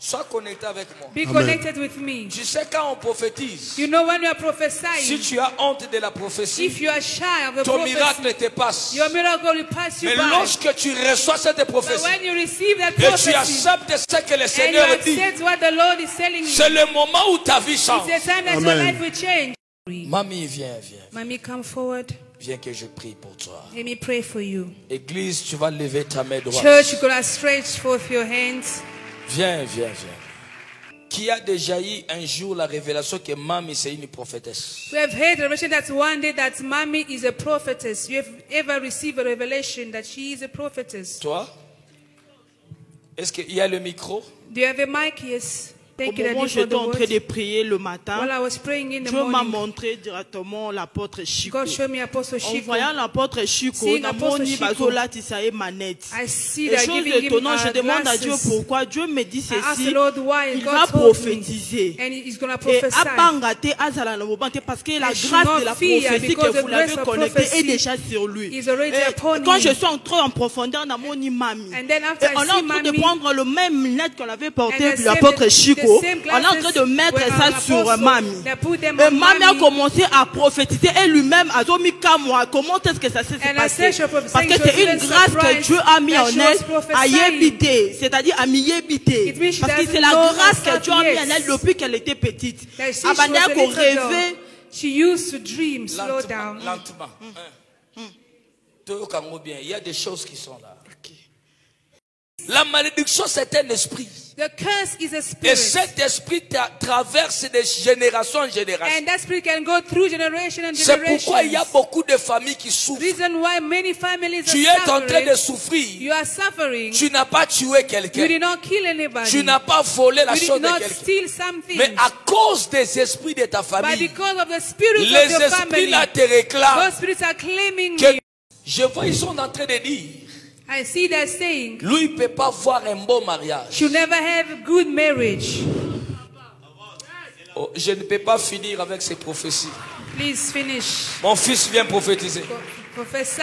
Sois connecté avec moi. Be connected with me. Tu sais quand on prophétise, You know when you are prophesying, si tu as honte de la prophétie, if you are shy of the ton prophecy, miracle te passe. your miracle will pass you Mais by. lorsque tu reçois cette But prophétie when you receive that et tu prophecy, acceptes ce que le and you Seigneur dit, accept what the Lord is telling you, c'est le moment où ta vie change. it's the time that your life will change. Mamie, viens. Mommy, come forward. Viens que je prie pour toi. Let me pray for you. Église, tu vas lever ta main droite. Church, you're going to stretch forth your hands. Viens. Qui a déjà eu un jour la révélation que Mamie c'est une prophétesse? We have heard the revelation that one day that Mommy is a prophetess. You have ever received a revelation that she is a prophetess? Toi? Est-ce qu'il y a le micro? Do you have a mic? Yes. Thank you, Au moment où Daddy, for j'étais the en train word. de prier le matin, While I was praying in the Dieu m'a morning, montré directement l'apôtre Chico. God showed me Apostle En Chico. voyant l'apôtre Chico, Seeing Apostle namoni Chico, bazola tisaye manette. I see Et that chose giving him étonnante, je demande à Dieu glasses. pourquoi. Dieu me dit I asked ceci, the Lord why, and il God va told me. prophétiser. And he's going to Et prophesy. abangate azala na mobante parce que la I should grâce not de la fear prophétie because que the vous l'avez grace of connectée est prophecy déjà sur lui. is already Et upon quand him. je suis entré en profondeur dans mon imami, And then after et I on est see en train de Mamie, prendre le même lunette qu'on avait porté and pour l'apôtre Chico, the same on est en train de mettre glasses ça were sur on Apostle. Mamie. They put them Et on Mamie a Mamie. commencé à prophétiser et lui-même a dit moi comment est-ce que ça s'est And I passé? said she was Parce prophesying, que she was c'est une even grâce que surprised Dieu a mis that en she was elle à prophesying. yébiter, c'est-à-dire à m'y yébiter. It means she Parce que doesn't c'est la know grâce que herself Dieu a mis yet. en elle depuis qu'elle était petite. That she À was a manière qu'on little girl. rêvait. She used to dream, slow down. Lentement. Toyokango bien. Il y a des choses qui sont là. La malédiction, c'est un esprit. The curse is a Et spirit. cet esprit traverse de génération en génération. And that spirit can go through generation and C'est pourquoi il y a generation. beaucoup de familles qui souffrent. Reason why many families Tu es are en train de suffering. souffrir. You are suffering. Tu n'as pas tué You quelqu'un. did not kill anybody. Tu n'as pas volé la You chose did de not quelqu'un. steal something. Mais à cause des esprits de ta But famille, because of the spirit les of your esprits family, là te réclament. those spirits are claiming Que you. je vois, ils sont en train de dire, I see that saying, lui, il ne peut pas voir un bon mariage. you never have good marriage. Oh, je ne peux pas finir avec ces prophéties. Please finish. Mon fils vient prophétiser. Prophesy.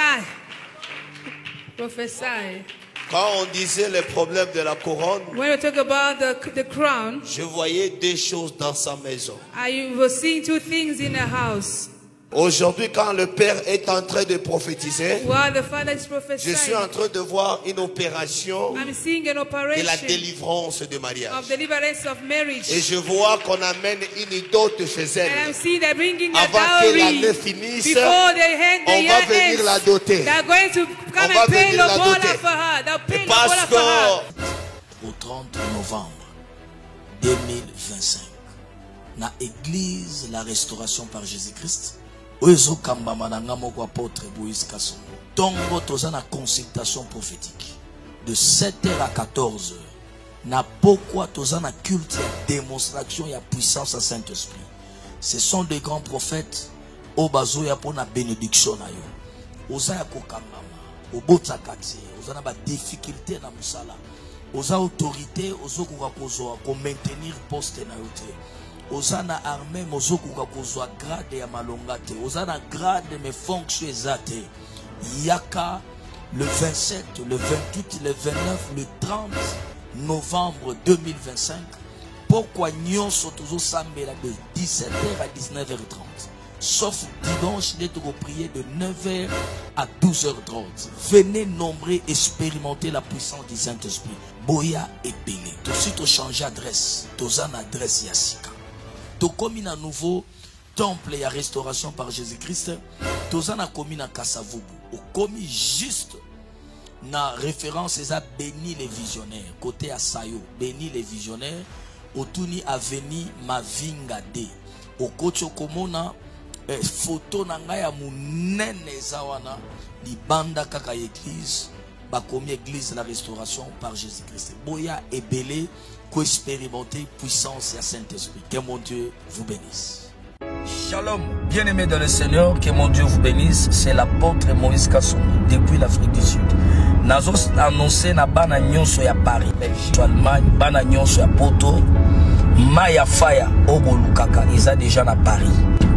Prophesy. Quand on disait les problèmes de la couronne, When we talk about the crown, je voyais deux choses dans sa maison. I was seeing two things in a house. Aujourd'hui, quand le Père est en train de prophétiser, While the Father is je prophesying, suis en train de voir une opération I'm seeing an de la operation délivrance de mariage. of deliverance of marriage. Et je vois qu'on amène une dot chez And I'm elle. seeing they're bringing the Avant que l'année dowry. finisse, Before they hand the on year va venir la ends, doter. they're going to On come va and pay venir la Lobola doter. for her. They'll pay Et Lobola parce for her. que Au 30 novembre 2025, na église la restauration par Jésus-Christ, ozo kambama na ngamoko apôtre Moïse Kasongo. Tongo toza na consultation prophétique de 7h à 14h. Na pourquoi toza na culte ya démonstration ya puissance à Saint-Esprit. Ce sont des grands prophètes au bazo ya pona bénédiction na yo. Oza ya kokambama, obota kati, oza na ba difficulté na musala. Oza autorité, ozo kuka kozwa ko maintenir poste na yo te. Oza na armée, ozo kuka kozwa grade ya malonga te. Oza na grade me fonction ezate. Yaka le 27, le 28, le 29, le 30 novembre 2025. Pourquoi nyonso tozo sambela de 17h à 19h30. Sauf dimanche, d'être prié de 9h à 12h30. Venez nombreux expérimenter la puissance du Saint-Esprit. Boya et Belé. Tout de suite, changer d'adresse. Tozan adresse Yassika. To comme un nouveau temple et à restauration par Jésus-Christ. Tozan a commis na Kasavubu. Au commis juste na référence à béni les visionnaires. Côté à Sayo, béni les visionnaires. Otuni aveni Mavinga D. Au Kocho Komona. Photo na ngai ya munene zawana libanda kaka église bakomi église la restauration par Jésus-Christ. Boya ebele ko expérimenter puissance ya Saint-Esprit. Que mon Dieu vous bénisse. Shalom, bien-aimés dans le Seigneur, que mon Dieu vous bénisse. C'est l'apôtre Moïse Kasongo depuis l'Afrique du Sud. Nazos annoncé na bana nyonso ya Paris, Belgique, Allemagne, bana nyonso ya Poto, Maya Faya, Obolukaka, ils ont déjà na Paris.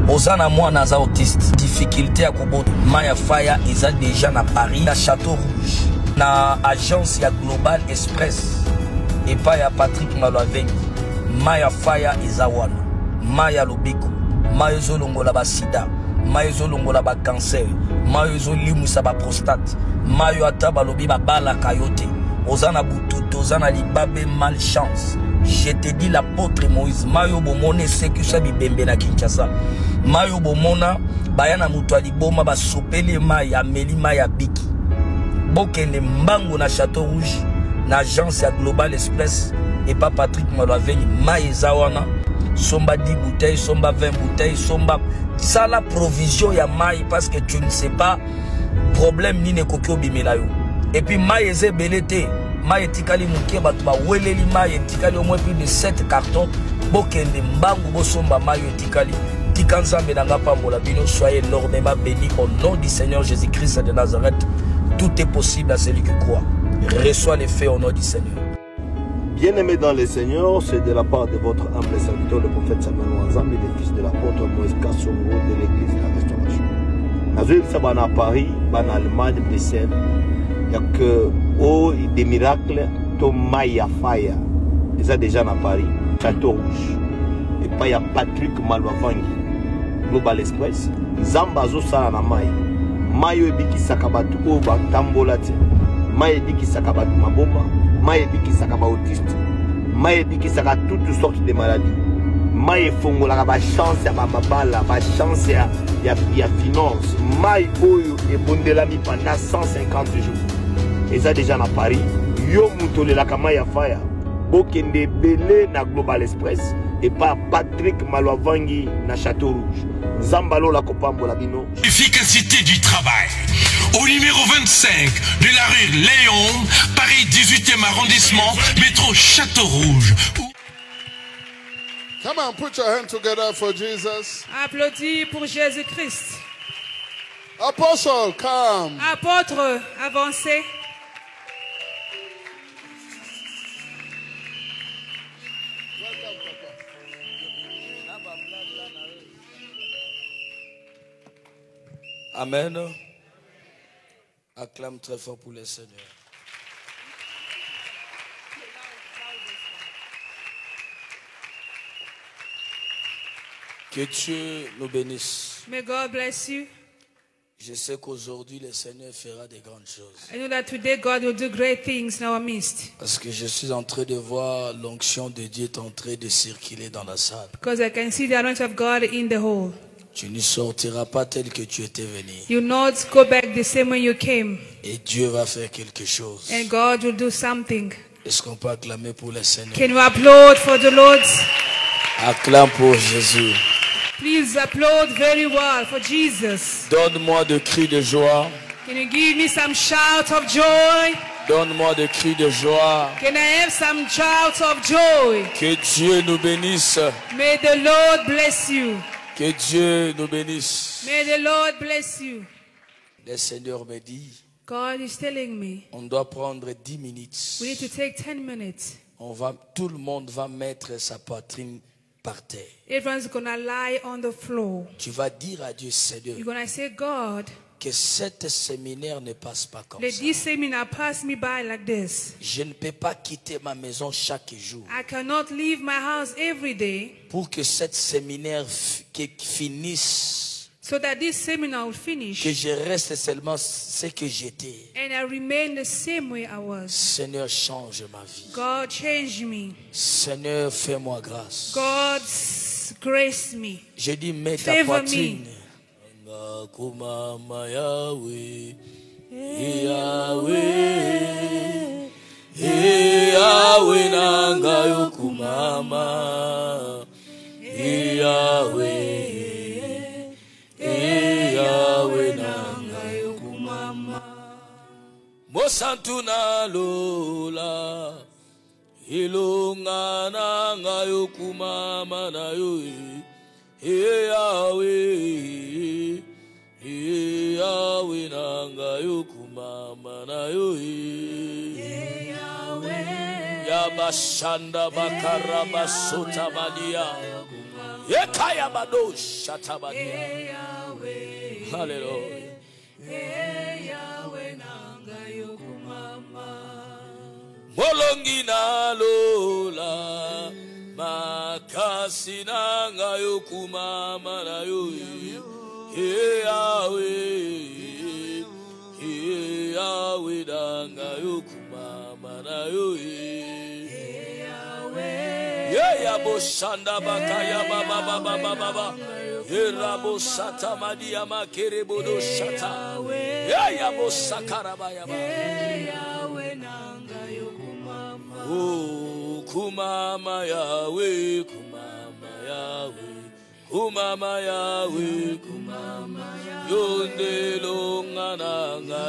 Ozana moi naza autiste, difficulté à Koboto, Maya Faya, ils ont déjà na Paris, na Château Rouge, na agence ya Global Express, et pas ya Patrick Malavengi Maya Faya Izawana Maya Lobiku Maya Zolongola ba sida Maya Zolongola ba cancer Maya Zolimusa ba prostate Maya Ataba Lobi ba bala kayote Ozana Bututo Ozana Libabe malchance. Je te dis l'apôtre Moïse Mayo Bomone Sekusa Bibembe na Kinshasa Mayo Bomona Bayana Mutuali Boma ba sopele Maya Meli Maya Biki Bokene Mbango na Château Rouge na agence ya Global Express et pas Patrick Malavengi Maya Zawana somba 10 bouteilles somba 20 bouteilles somba ça la provision ya Maya parce que tu ne sais pas problème ni ne kokyo bimelayo et puis Maya Zebelete Maya tikali mukie batu ba weleli Maya tikali au moins plus de 7 cartons bokende Mbango bosomba Maya tikali tikanzambe na ngapambola bino soyez énormément bénis au nom du Seigneur Jésus-Christ de Nazareth. Tout est possible à celui qui croit. Reçois les faits au nom du Seigneur. Bien-aimé dans le Seigneur, c'est de la part de votre humble serviteur, le prophète Samuel Wanzambi, le fils de l'apôtre Moïse Kassongo de l'église de la Restauration. Nazoué Saban à Paris, en Allemagne, Bruxelles, il y a que des miracles, Tomaya Faya, ils ont déjà à Paris, Château Rouge. Et pas il y a Patrick Malavengi, Global Express, Zambazo Saranamai. Mayo ebiki sakabatu oba tambolate mayo ebiki sakabatu maboma mayo ebiki sakaba autiste mayo ebiki saka toutes sortes de maladies mayo fongola ba chance ya mabala ba chance ya finance mayo oyo ebondelami pendant 150 jours et ça déjà na Paris yo mutolela kama ya fire bokende belé na Global Express et pas Patrick Malavengi na Château Rouge. Zambalo la kopambola bino. Efficacité du travail. Au numéro 25 de la rue Léon, Paris 18e arrondissement, métro Château Rouge. Come on, put your hand together for Jesus. Applaudis pour Jésus-Christ. Apostle, come. Apôtre, avancez. Amen. Acclame très fort pour le Seigneur. Que Dieu nous bénisse. May God bless you. Je sais qu'aujourd'hui le Seigneur fera de grandes choses. I know that today God will do great things in our midst. Parce que je suis en train de voir l'onction de Dieu est en train de circuler dans la salle. Because I can see the anointing of God in the hall. Tu ne sortiras pas tel que tu étais venu. You will not go back the same way you came. Et Dieu va faire quelque chose. And God will do something. Est-ce qu'on peut acclamer pour le Seigneur? Can you applaud for the Lord? Acclame pour Jésus. Please applaud very well for Jesus. Donne-moi de cris de joie. Can you give me some shout of joy? Donne-moi de cris de joie. Can I have some shout of joy? Que Dieu nous bénisse. May the Lord bless you. Que Dieu nous bénisse. May the Lord bless you. Le Seigneur me dit, God is telling me on doit prendre 10 minutes. we need to take 10 minutes. Tout le monde va mettre sa poitrine par terre. Everyone's gonna lie on the floor. Tu vas dire à Dieu, Seigneur, You're gonna say, God, que cet séminaire ne passe pas comme let ça. this seminar pass me by like this. Je ne peux pas quitter ma maison chaque jour I cannot leave my house every day pour que cet séminaire finisse, so that this seminar will finish que je reste seulement ce que j'étais. and I remain the same way I was. Seigneur, change ma vie. God, change me. Seigneur, fais-moi grâce. God, grace me. Je dis, mets ta Favor poitrine. Kumama Yahweh, Yahweh, Yahweh nanga yokumama, Yahweh, Yahweh nanga yokumama. Mosantuna lola, ilunga nanga yokumama na yo. Yahweh, Yahweh nanga yokumama na yo. Yabashanda bakara basota badia. Yekaya bado shata badia. Hallelujah. molongi na lola makasi nanga yo kumama na yo Yahweh nanga yo kumama na yo Yahweh shanda bakaya baba Erabo sata madia makerebo do shata Yahweh sakara baya Yahweh nanga yo kumama Oh kumama Yahweh kumama Yahweh kumama Yahweh kumama Yonde longa nanga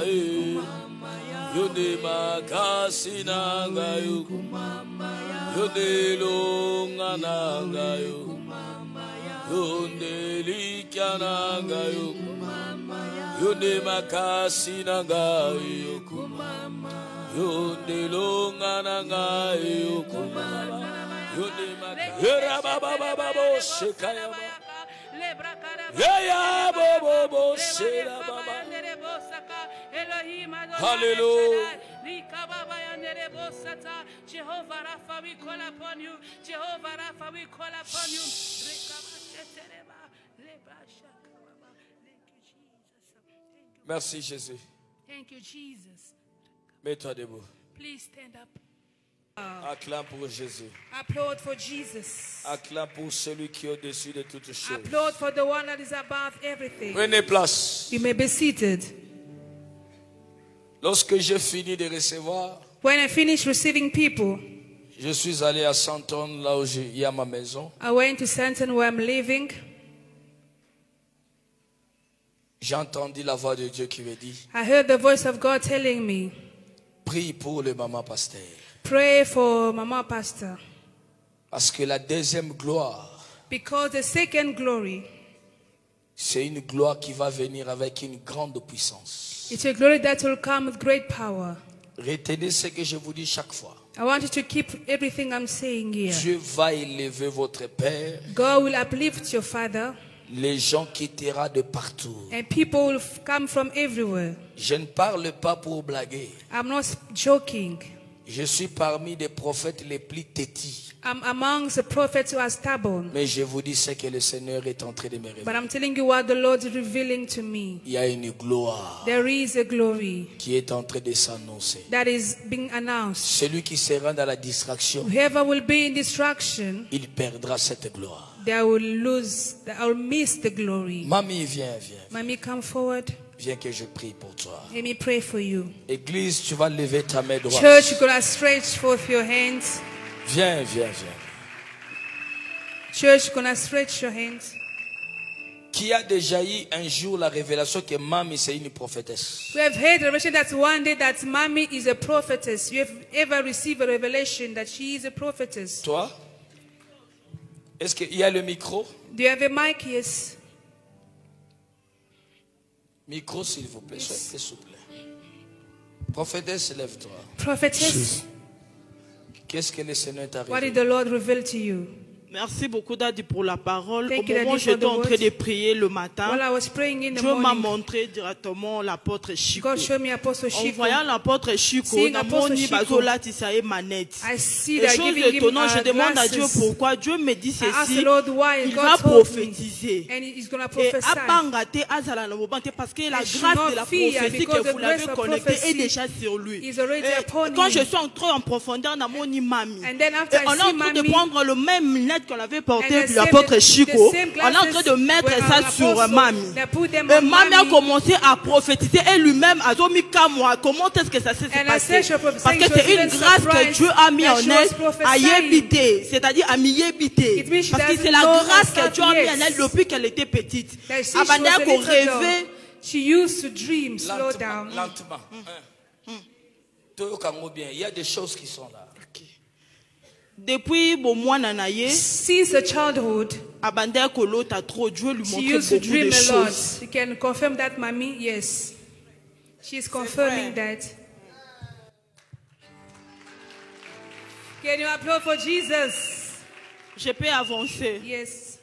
Yonde makasi nanga yo kumama Yonde longa nanga yo Yonde likya nanga yo Yonde makasi nanga yo Yonde longa nanga yo Yonde makasi baba shekaya ya bobo shela baba Hallelujah. Jehovah Rapha, we call upon you. Jehovah Rapha, we call upon you. Merci Jésus. Thank you, Jesus. Mets-toi debout. Please stand up. Acclame pour Jésus. Applaud for Jesus. Acclame pour celui qui est au-dessus de toutes choses. Applaud for the one that is above everything. Prenez place. You may be seated. Lorsque j'ai fini de recevoir, when I finished receiving people, je suis allé à Santon, là où il y a ma maison. I went to Santon where I'm living. J'ai entendu la voix de Dieu qui me dit, I heard the voice of God telling me, prie pour le maman pasteur. Pray for Mama Pastor. Parce que la deuxième gloire, because the second glory, c'est une gloire qui va venir avec une grande puissance. It's a glory that will come with great power. Retenez ce que je vous dis chaque fois. I want you to keep everything I'm saying here. Dieu va élever votre père. God will uplift your father. Les gens quitteront de partout. And people will come from everywhere. Je ne parle pas pour blaguer. I'm not joking. Je suis parmi des prophètes les plus têtis. I'm amongst the prophets who are stubborn. Mais je vous dis ce que le Seigneur est en train de me révéler. But I'm telling you what the Lord is revealing to me. Il y a une gloire. There is a glory qui est en train de s'annoncer. That is being announced. Celui qui sera dans la distraction, whoever will be in distraction, il perdra cette gloire. They will miss the glory. Mamie, viens. Mamie, come forward. Viens que je prie pour toi. Let me pray for you. Église, tu vas lever ta main droite. Church, you're going to stretch forth your hands. Viens. Church, you're going to stretch your hands. Qui a déjà eu un jour la révélation que Mamie c'est une prophétesse? We have heard a revelation that one day that Mamie is a prophetess. You have ever received a revelation that she is a prophetess? Toi? Est-ce qu'il y a le micro? Do you have a mic? Yes. Micro, s'il vous plaît, soyez souple. Prophétesse, lève-toi. Prophetess. Qu'est-ce que le Seigneur t'a révélé? What did the Lord reveal to you? Merci beaucoup Daddy pour la parole. Thank Au moment où j'étais en train de prier le matin, Dieu m'a montré directement l'apôtre Chico. God showed me Apostle Chico. En voyant l'apôtre Chico, namoni bazola tisaye manette. I see Et that chose giving him étonnante, je demande à Dieu glasses. pourquoi. Dieu me dit I asked ceci, the Lord why, and il God va told me. prophétiser. And he's going to Et prophesy. apangate azala na mobante parce que la I should grâce not de la fear, prophétie because que the vous l'avez grace of connectée est prophecy déjà sur lui. is already Et upon quand him. je suis entré en profondeur dans mon imami, And then after et on I est see en train de Mamie, prendre le même lunette qu'on avait porté and pour l'apôtre Chico, the same on est en train de mettre glasses ça were sur apostle. Mamie. They put them Et on Mamie a Mamie. commencé à prophétiser et lui-même a dit moi comment est-ce que ça s'est And I passé? said she was Parce prophesying, que she was c'est une even grâce que surprised Dieu a mis that en she was elle à prophesying. yébiter, c'est-à-dire à m'y yébiter. It means she Parce que doesn't c'est la know grâce que herself Dieu a mis en yet. elle depuis qu'elle était petite. That she Avant was a qu'on little rêvait, girl. She used to dream, slow down. Lentement. Toyokango bien. Il y a des choses qui sont là. depuis bon mois nanaye, Since her childhood, Abanda Kolota trop, Dieu lui she montrait used to beaucoup dream de a lot. choses. You can confirm that, Mamie? Yes. She's confirming that. Can you applaud for Jesus? Je peux avancer. Yes.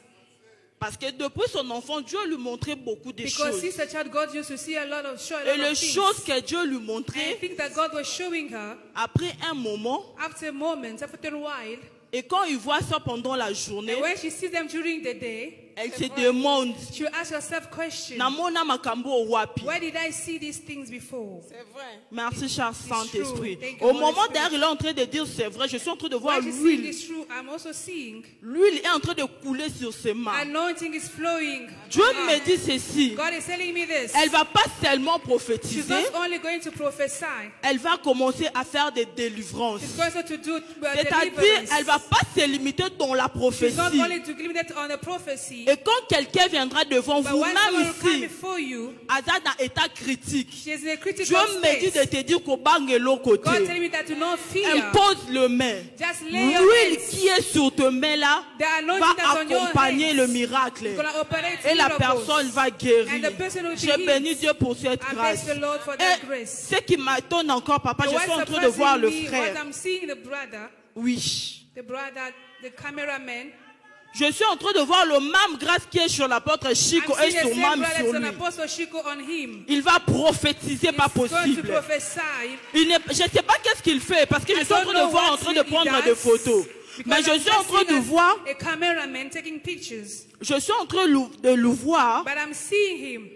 Parce que depuis son enfant, Dieu lui montrait beaucoup de Because choses. since a child, God used to see a lot of Et les things. choses que Dieu lui And I montrait, think that God was showing her après un moment, after moments, after a while, et quand il voit ça pendant la journée, and when she sees them during the day, elle se demande, she will ask herself questions. Namona makambo wapi. Where did I see these things before? Merci, cher Saint-Esprit. Thank you, Au Holy moment Spirit. d'ailleurs, il est en train de dire c'est vrai, je suis en train de voir What you see l'huile. is true. I'm also seeing L'huile est en train de couler sur ses mains. anointing is flowing. Dieu me dit ceci. God is telling me this. Elle va pas seulement She's prophétiser, not only going to prophesy. elle va commencer à faire des délivrances. She's going to do C'est-à-dire, deliverance. elle va pas se limiter dans la She's prophétie. not only to limit it on a prophecy, Et quand quelqu'un viendra devant but vous, when someone même will come ici, before you, Azad dans état critique, she is in a Dieu critical me dit state. de te dire qu'au bangelo God côté, telling me that to not fear. impose le main. Just lay your L'huile hands. qui est sur tes mains là The anointing va that's on your accompagner hands le miracle. is gonna operate Et la miracles. personne va And guérir. the person will be Je bénis healed. Dieu pour cette I grâce. bless the Lord for Et that grace. ce qui m'étonne encore, papa, And je suis en what's train de voir le surprising me, what frère. I'm seeing the brother, Oui. the cameraman, Je suis en train de voir le même grâce qui est sur l'apôtre Chico I'm et seeing the sur same même brother sur that's on lui. Apostle Chico on him. Il va prophétiser pas He's going to possible. prophesy. Je ne sais pas qu'est-ce qu'il fait parce que je suis en train de voir en train de prendre des photos. Mais je suis en train de voir, a cameraman taking pictures, je suis en train de le voir. but I'm seeing him.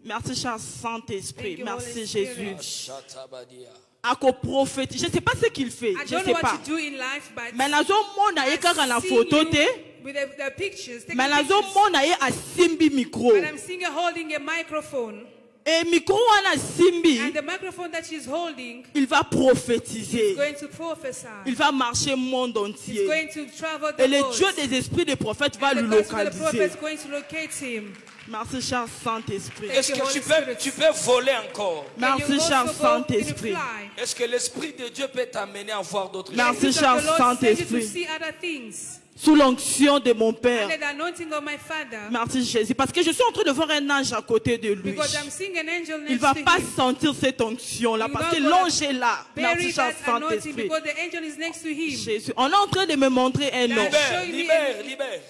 Merci, cher Saint-Esprit. Thank you, Merci, Holy Jésus. Spirit. À prophétiser. Je ne sais pas ce qu'il fait. I Je don't ne know sais what pas. you do in life, but Mais nazo mona ye kaka na I'm seeing photo you te. with the pictures, taking Mais nazo pictures. mona ye asimbi micro. But I'm seeing her holding a microphone. Et micro wana simbi, And the microphone that she's holding il va is prophétiser. going to prophesy. Il va marcher monde He's entier. going to travel the Et le world. Dieu des esprits des prophètes va And le the God of the prophet localiser. is going to locate him. Merci, cher Saint-Esprit. Est-ce que tu peux voler encore? Can you Merci, cher also go in Saint-Esprit. fly? Est-ce que l'Esprit de Dieu peut t'amener à voir d'autres Merci, choses? Spirit cher of the Lord sends you to Saint-Esprit. see other things. Sous l'onction de mon Père. Under the anointing of my Father. Merci, Jésus. Parce que je suis en train de voir un ange à côté de lui. Because I'm seeing an angel Il next va to pas him. sentir cette onction-là. You Parce que not l'ange est là. Bury Merci, cher that anointing Saint-Esprit. because the angel is next to him. Jésus. On est en train de me montrer un homme. Libère.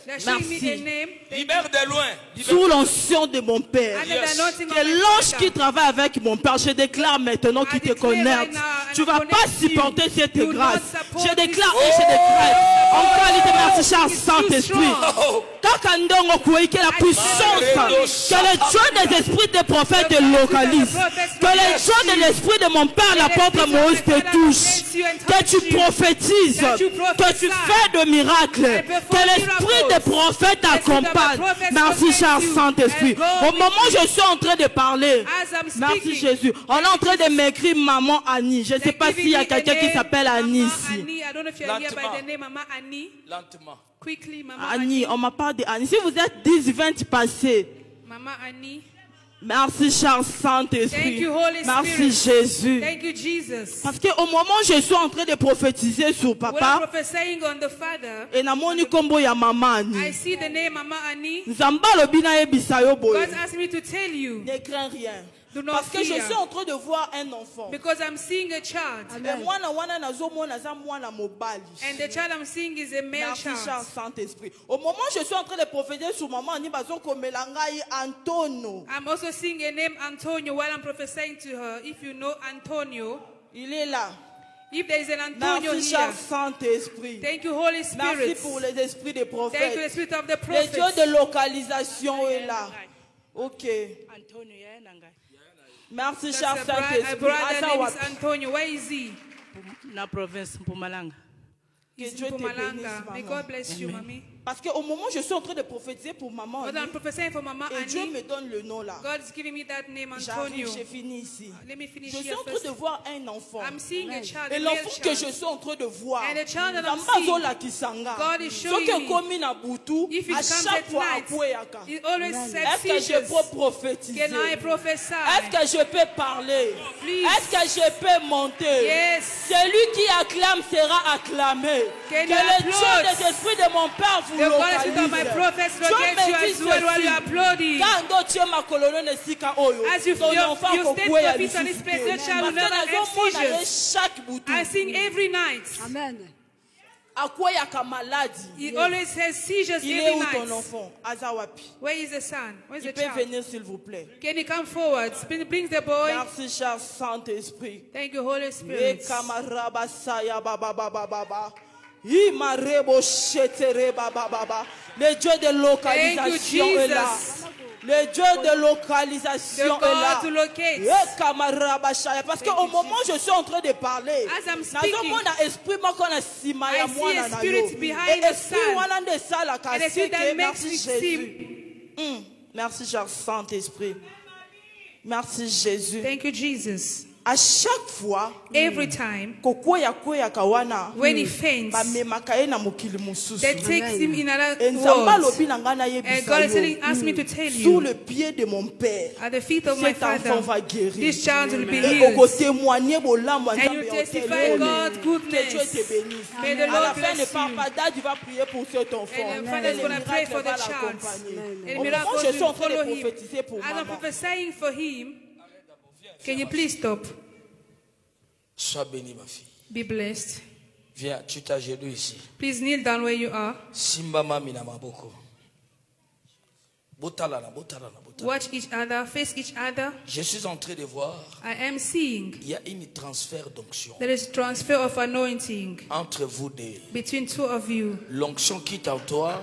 They're showing me Merci. a name. Libère de loin. Sous l'onction de mon Père. Under the anointing of Que my l'ange Father. qui travaille avec mon Père, je déclare maintenant qu'il te declare connecte. right now, and Tu I vas connect pas you. supporter cette You will grâce. not support Je déclare this. et je déclare. En qualité, merci, cher It's too Saint-Esprit. strong. Kaka ndongo kuwe, que la puissance, que le Dieu des esprits des prophètes te localise. Que le Dieu de l'esprit de mon Père, l'apôtre Moïse, te touche. Que tu prophétises. Que tu fais de miracles. Que l'esprit des prophètes t'accompagne. Merci, cher Saint-Esprit. Au moment où je suis en train de parler, As I'm merci speaking, Jésus. On est en train de m'écrire Maman Annie. Je ne sais they're pas giving s'il y a me the quelqu'un qui name s'appelle Annie Mama ici. Annie. I don't know if you're here by Lentement. the name Mama Annie. Lentement. Quickly, Mama Annie, on m'a parlé d'Annie. Si vous êtes 10-20 passés, Mama Annie. merci, cher Thank Saint-Esprit. you, Holy Merci, Spirit. Jésus. Thank you, Jesus. Parce qu'au moment où je suis en train de prophétiser sur When I'm papa, prophesying on the Father, et namoni kombo ya mama I Annie. see the name Mama Annie. Nzamba lobi na yebisa yo boye. God asked me to tell you Ne crains rien. Do not Parce que je fear. suis en train de voir un enfant. because I'm seeing a child. Et mwana wana nazomona za mwana mobali. And the child I'm seeing is a male Merci, cher child. Saint-Esprit. Au moment où je suis en train de prophétiser sur maman Annie, bazo komela ngai Antonio. I'm also seeing a name Antonio while I'm prophesying to her. If you know Antonio, Il est là. if there is an Antonio Merci, cher here, Saint-Esprit. thank you, Holy Merci Spirit. pour les esprits des Thank you, the prophètes. Spirit of the Le Dieu prophets. de localisation est là. Ok. Merci, cher That's a Saint-Esprit. brother name is Asawa. Antonio. Where is he? Na province Mpumalanga. Que He's Dieu in te bénisse, Pumalanga. May maman. God bless you, mommy. Parce qu'au moment où je suis en train de prophétiser pour maman, But I'm Annie, prophesying for Mama et Dieu Annie. me donne le nom là. God is giving me that name J'arrive, Antonio. j'ai fini ici. Let me finish Je suis here en train first. de voir un enfant. I'm seeing a child, Et a male l'enfant que je child. suis en train de voir, And the child that I'm Nzamba seeing, azolakisanga. God is showing Soki me. ekomi na butu, If it à comes chaque at fois night, akweyaka. it always Est-ce says que je seizures. peux prophétiser? Can I prophesy? Est-ce que je peux parler? Please. Est-ce que je peux monter? Yes. Celui qui acclame sera acclamé. Can Que you le Dieu applaud? des esprits de mon Père vous The God Spirit of my localise. prophets Dieu locate you me dit as well while you are applauding. Quand Dieu m'a coloné na esika oyo, As you ton you enfant stay kokweya for peace on this lisusu place, te. your child will Parce que never have nazomona ye seizures. chaque butu. I sing every night. Amen. He always has seizures Il est every où ton night. enfant? Azawapi. Where is the son? Where's Il the peut child? venir s'il vous plaît. Can you come forward? Brings the boy. Merci cher Saint-Esprit. Thank you, Holy Spirit. Le Dieu de localisation est là. Le Dieu de localisation est là. Parce qu'au moment où je suis en train de parler, As I'm speaking, I see a spirit behind the sun. And the spirit that makes me see. Merci cher Saint-Esprit. Merci Jésus. Thank you, Jesus. À chaque fois, Every time when he faints, they they take him in another world. And God is asking me to tell sous you, le pied de mon père, at the feet of my cet enfant va Father, guérir. this child will be Et healed. and you testify God's goodness. Que Dieu te bénisse. May the À la Lord fin, ne bless pars you. pas d'âge, tu vas prier pour cet enfant. And the Father is going to pray for the child. And Au moment où miracles je suis en will train de follow him. prophétiser pour As I'm maman, prophesying for him, can you please stop? Sois béni, ma fille. Be blessed. Viens, tu t'agenouilles ici. Please kneel down where you are. Simba mami na maboko. Botalana, botalana, botalana. Watch each other, face each other. Je suis en train de voir, I am seeing il y a une transfert d'onction there is transfer of anointing entre vous deux. between two of you. L'onction quitte en toi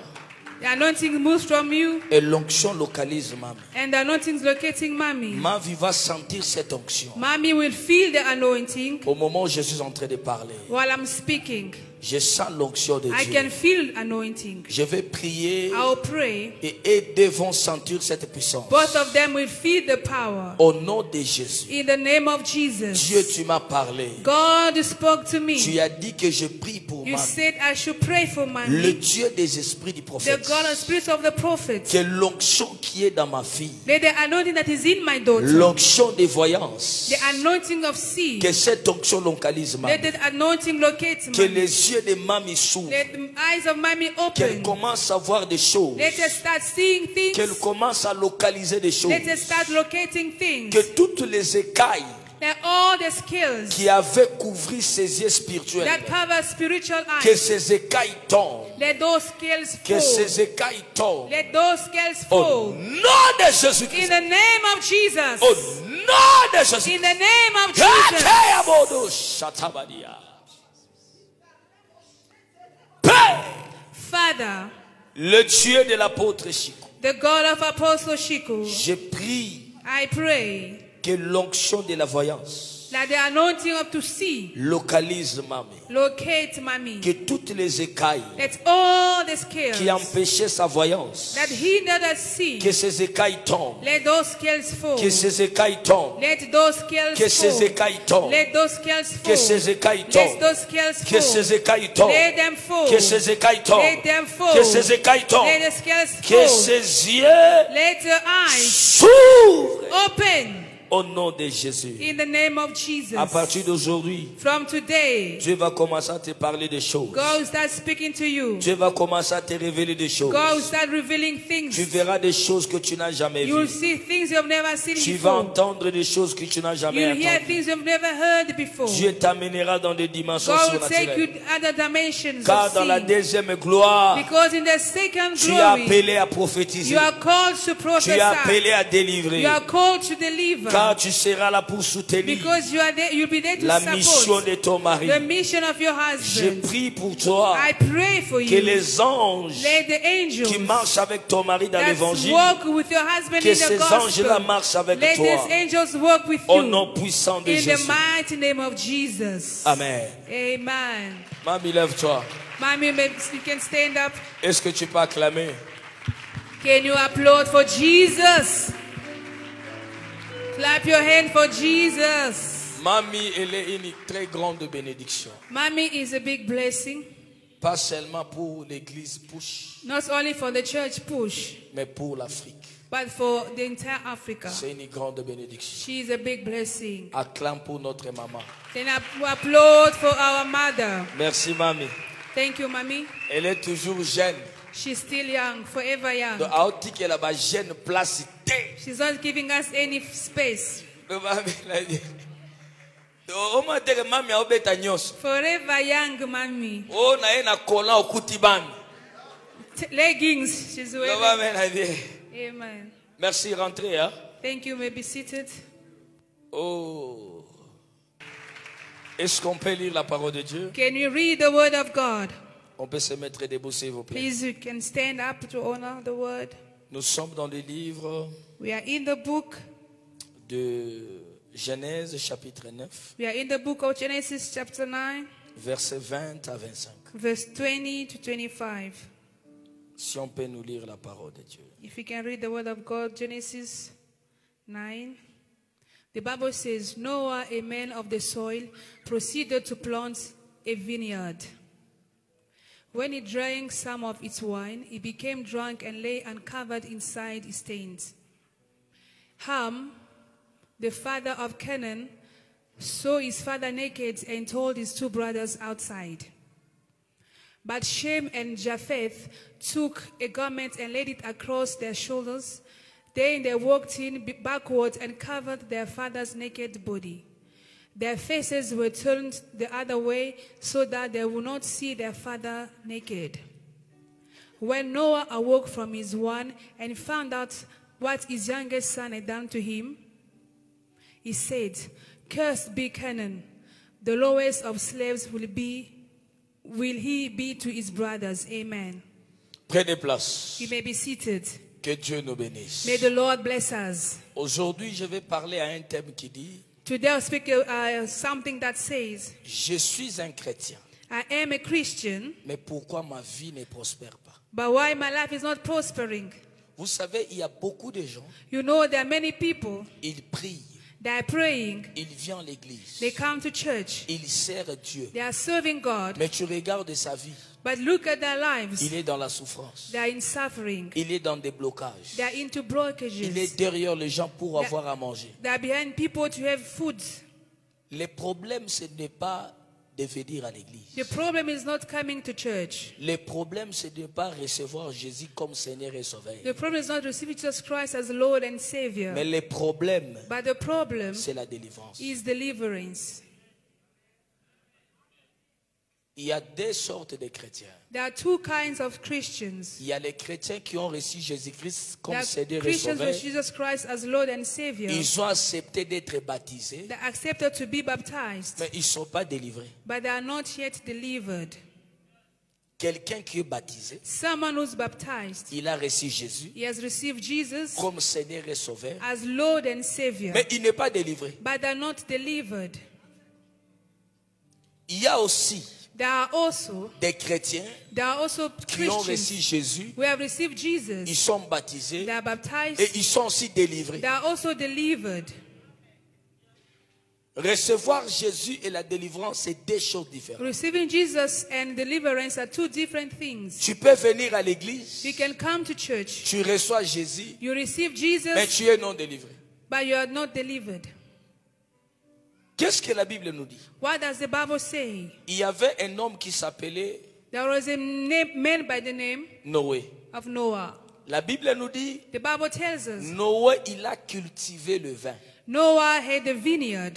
The anointing moves from you, et l'onction localise mami. and the anointing is locating Mommy. Ma vie va sentir cette onction. Mommy will feel the anointing Au moment où je suis en train de parler, while I'm speaking. je sens l'onction de I Dieu. can feel anointing. Je vais prier I'll pray. et eux deux vont sentir cette puissance. Both of them will feel the power. Au nom de Jésus. In the name of Jesus. Dieu, tu m'as parlé. God spoke to me. Tu as dit que je prie pour You Maman. said I should pray for Le Mommy. Dieu des esprits du The prophète. God and Spirit of the prophet. Que l'onction qui est dans ma fille, Let the anointing that is in my daughter. l'onction des voyances, The anointing of seeing. que cette onction localise Maman. Let the anointing locate Que Mommy. les yeux de Mamie s'ouvrent. Let the eyes of Mommy Qu'elle open. commence à voir des choses. Let her start seeing Qu'elle things. commence à localiser des choses. Let her start locating things. Que toutes les écailles That all the skills qui avaient couvert ses yeux spirituels, that cover spiritual que eyes, ces écailles tombent. let those scales Que fall. ces écailles tombent. Let those scales Au fall. nom de In Jésus-Christ. the name of Jesus. Au nom de Jésus-Christ. In the name of Jesus. Père, Father, le Dieu de l'apôtre Chico, the God of Apostle Shiko, je prie I pray que l'onction de la voyance that the anointing of to see localise Mamie. locate Mommy. Que toutes les écailles Let all the scales qui empêchaient sa voyance, that hinder that see, que ces écailles tombent. let those scales fall. Que ces écailles tombent. Let those scales Que ces fall. écailles tombent. Let those scales fall. Que ces écailles Let tombent. those scales Que fall. ces écailles tombent. Let them fall. Que ces écailles tombent. Let them fall. Que ces écailles tombent. Let the scales Que fall. ses yeux Let your eyes s'ouvrent. open Au nom de Jésus. in the name of Jesus. À partir d'aujourd'hui, From today, Dieu va commencer à te parler des choses. God will start speaking to you. Dieu va commencer à te révéler des choses. God will start revealing Tu things. verras des choses que tu n'as jamais You will vues. see things you've never seen Tu vas before. entendre des choses que tu n'as jamais You'll hear entendues. things you've never heard before. Dieu t'amènera dans des dimensions God will take you surnaturelles. to other dimensions Car of dans la seeing. deuxième gloire, Because in the second tu es glory, appelé à prophétiser. you are called to Tu es appelé prophesy. à délivrer. You are called to deliver. Car tu seras là pour soutenir Because you are there, you'll be there to la mission support de ton mari. the mission of your Je husband. prie pour toi I pray for que you. les anges Let the angels qui marchent avec ton mari dans that l'évangile, walk with your husband que in the ces anges-là gospel, marchent avec let toi. these angels walk with Au you nom puissant de in the Jésus. mighty name of Jesus. Amen. Amen. Mamie, lève-toi. Mommy, maybe you can stand up. Est-ce que tu peux acclamer? Can you applaud for Jesus? Clap your hand for Jesus. Mamie, elle est une très grande bénédiction. Mommy is a big blessing, Pas seulement pour l'église Push, not only for the church push, mais pour l'Afrique. but for the entire Africa. C'est une grande bénédiction. She is a big blessing. Acclame pour notre maman. Can I applaud for our mother? Merci, mamie. Thank you, Mommy. Elle est toujours jeune. She's still young, forever young. Donc, à autre qu'elle a jeune place. She's not giving us any space. Donc, mamie, elle a dit, Forever young mommy. Oh, na ena kola okuti bami. Leggings she's wearing. Amen. Merci, rentrez. Hein? Thank you. May be seated. Oh. Est-ce qu'on peut lire la parole de Dieu? Can you read the word of God? On peut se mettre debout, s'il vous plaît. Please, you can stand up to honor the word. Nous sommes dans le livre We are in the book. de Genèse, chapitre 9. We are in the book of Genesis, chapter 9, Versets 20 à 25. verse 20 to 25. Si on peut nous lire la parole de Dieu. If you can read the word of God, Genesis 9. The Bible says, Noah, a man of the soil, proceeded to plant a vineyard. When he drank some of its wine, he became drunk and lay uncovered inside his tent. Ham, the father of Canaan, saw his father naked and told his two brothers outside. But Shem and Japheth took a garment and laid it across their shoulders. Then they walked in backward and covered their father's naked body. Their faces were turned the other way so that they would not see their father naked. When Noah awoke from his wine and found out what his youngest son had done to him, he said, "Cursed be Canaan, the lowest of slaves will he be to his brothers." Amen. Prenez place. You may be seated. Que Dieu nous bénisse. May the Lord bless us. Aujourd'hui, je vais parler à un thème qui dit: Today I'll speak something that says, je suis un chrétien. I am a Christian, Mais pourquoi ma vie ne prospère pas? but why my life is not prospering? Vous savez, il y a beaucoup de gens, You know, there are many people, ils prient, they are praying, ils viennent à l'église, they come to church, ils servent Dieu. they are serving God, Mais tu regardes sa vie, but look at their lives. il est dans la souffrance, They are in suffering. il est dans des blocages, They are into il blockages. est derrière les gens pour avoir à manger. They are behind people to have food. Le problème, ce n'est pas de venir à l'église. The problem is not coming to church. Le problème, c'est de ne pas recevoir Jésus comme Seigneur et Sauveur. The problem is not receiving Jesus Christ as Lord and Savior. Mais le problème, But the problem c'est la délivrance. is deliverance. Il y a deux sortes de chrétiens. There are two kinds of Christians. Il y a les chrétiens qui ont reçu Jésus-Christ comme There Seigneur are et Christians Sauveur. with Jesus Christ as Lord and Savior. Ils ont accepté d'être baptisés, They accepted to be baptized, mais ils ne sont pas délivrés. but they are not yet delivered. Quelqu'un qui est baptisé, Someone who's baptized, il a reçu Jésus he has received Jesus comme Seigneur et Sauveur, as Lord and Savior, mais il n'est pas délivré. but they're not delivered. Il y a aussi There are also qui ont reçu Christians Jésus, who have received Jesus. ils sont baptisés They are et baptized. ils sont aussi délivrés. They are also delivered. Recevoir Jésus et la délivrance, c'est deux choses différentes. Receiving Jesus and deliverance are two different things. Tu peux venir à l'église, You can come to church. tu reçois Jésus, You receive mais Jesus, tu es non délivré. but you are not delivered. Qu'est-ce que la Bible nous dit? What does the Bible say? Il y avait un homme qui s'appelait There was a man by the name Noé. of Noah. La Bible nous dit, The Bible tells us Noé, il a cultivé le vin. Noah had a vineyard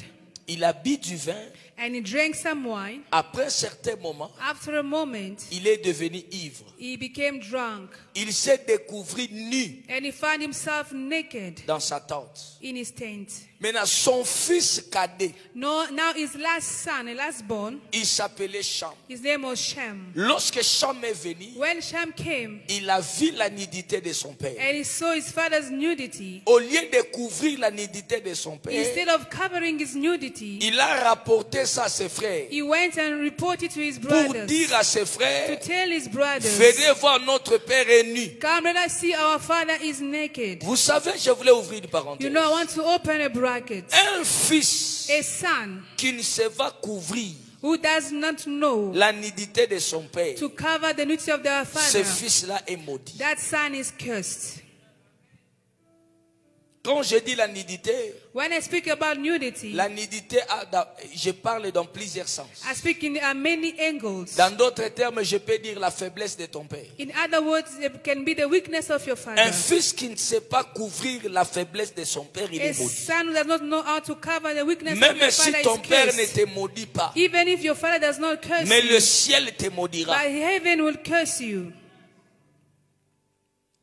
Il a bu du vin. and he drank some wine. Après un certain moment, After a moment, il est devenu ivre. he became drunk Il s'est découvert nu and he found himself naked dans sa tente. in his tent. Maintenant, son fils cadet, Now his last son, a last born, il s'appelait Cham. his name was Shem. Lorsque Cham est venu, When Shem came il a vu la nudité de son père. and he saw his father's nudity, Au lieu de couvrir la nudité de son père, instead of covering his nudity, il a rapporté ça à ses frères he went and reported to his pour brothers, dire à ses to frères, tell his brothers, venez voir notre père est nu. "Come, let us see our father is naked." Vous savez, je voulais ouvrir une parenthèse. You know, I want to open a bracket. Un fils A son qui ne se va couvrir who does not know la nudité de son père, to cover the nudity of their ce father, fils-là est maudit. that son is cursed. Quand je dis la nudité, when I speak about nudity, la nudité, je parle dans plusieurs sens. I speak in many angles. Dans d'autres termes, je peux dire la faiblesse de ton père. In other words, it can be the weakness of your father. Un fils qui ne sait pas couvrir la faiblesse de son père, il est A maudit. son who does not know how to cover the weakness of Même your si father ton is père ne cursed. te maudit pas, Even if your father does not curse mais you, le ciel te maudira. but heaven will curse you.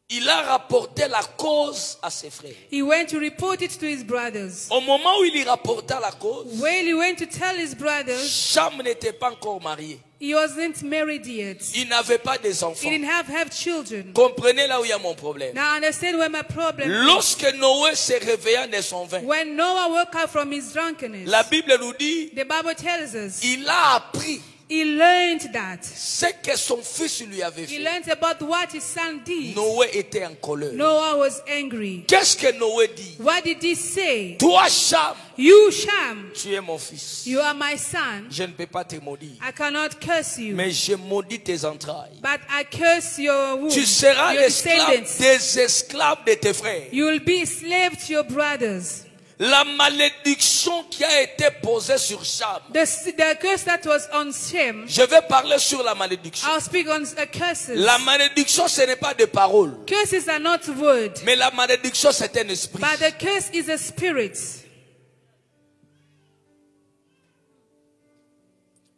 Il a rapporté la cause à ses frères. He went to report it to his brothers. Au moment où il y rapporta la cause, When he went to tell his brothers, Cham n'était pas encore marié. he wasn't married yet. Il n'avait pas des He enfants. didn't have children. Comprenez là où il y a mon problème. Now understand where my problem is. Lorsque Noé se réveilla de son vin, When Noah woke up from his drunkenness, la Bible nous dit, the Bible tells us, il a appris he learned that. ce que son fils lui avait He fait. learned about what his son did. Noé était en colère. Noah was angry. Qu'est-ce que Noé dit? What did he say? Toi, Cham, You, Sham, tu es mon fils. you are my son. Je ne peux pas te maudire, I cannot curse you, mais je maudis tes entrailles. but I curse your womb, Tu seras your l'esclave descendants. des esclaves de tes frères. You will be a slave to your brothers. La malédiction qui a été posée sur Cham. The curse that was on Shem, Je vais parler sur la malédiction. I'll speak on curses. La malédiction, ce n'est pas des paroles. Curses are not words, Mais la malédiction, c'est un esprit. but the curse is a spirit.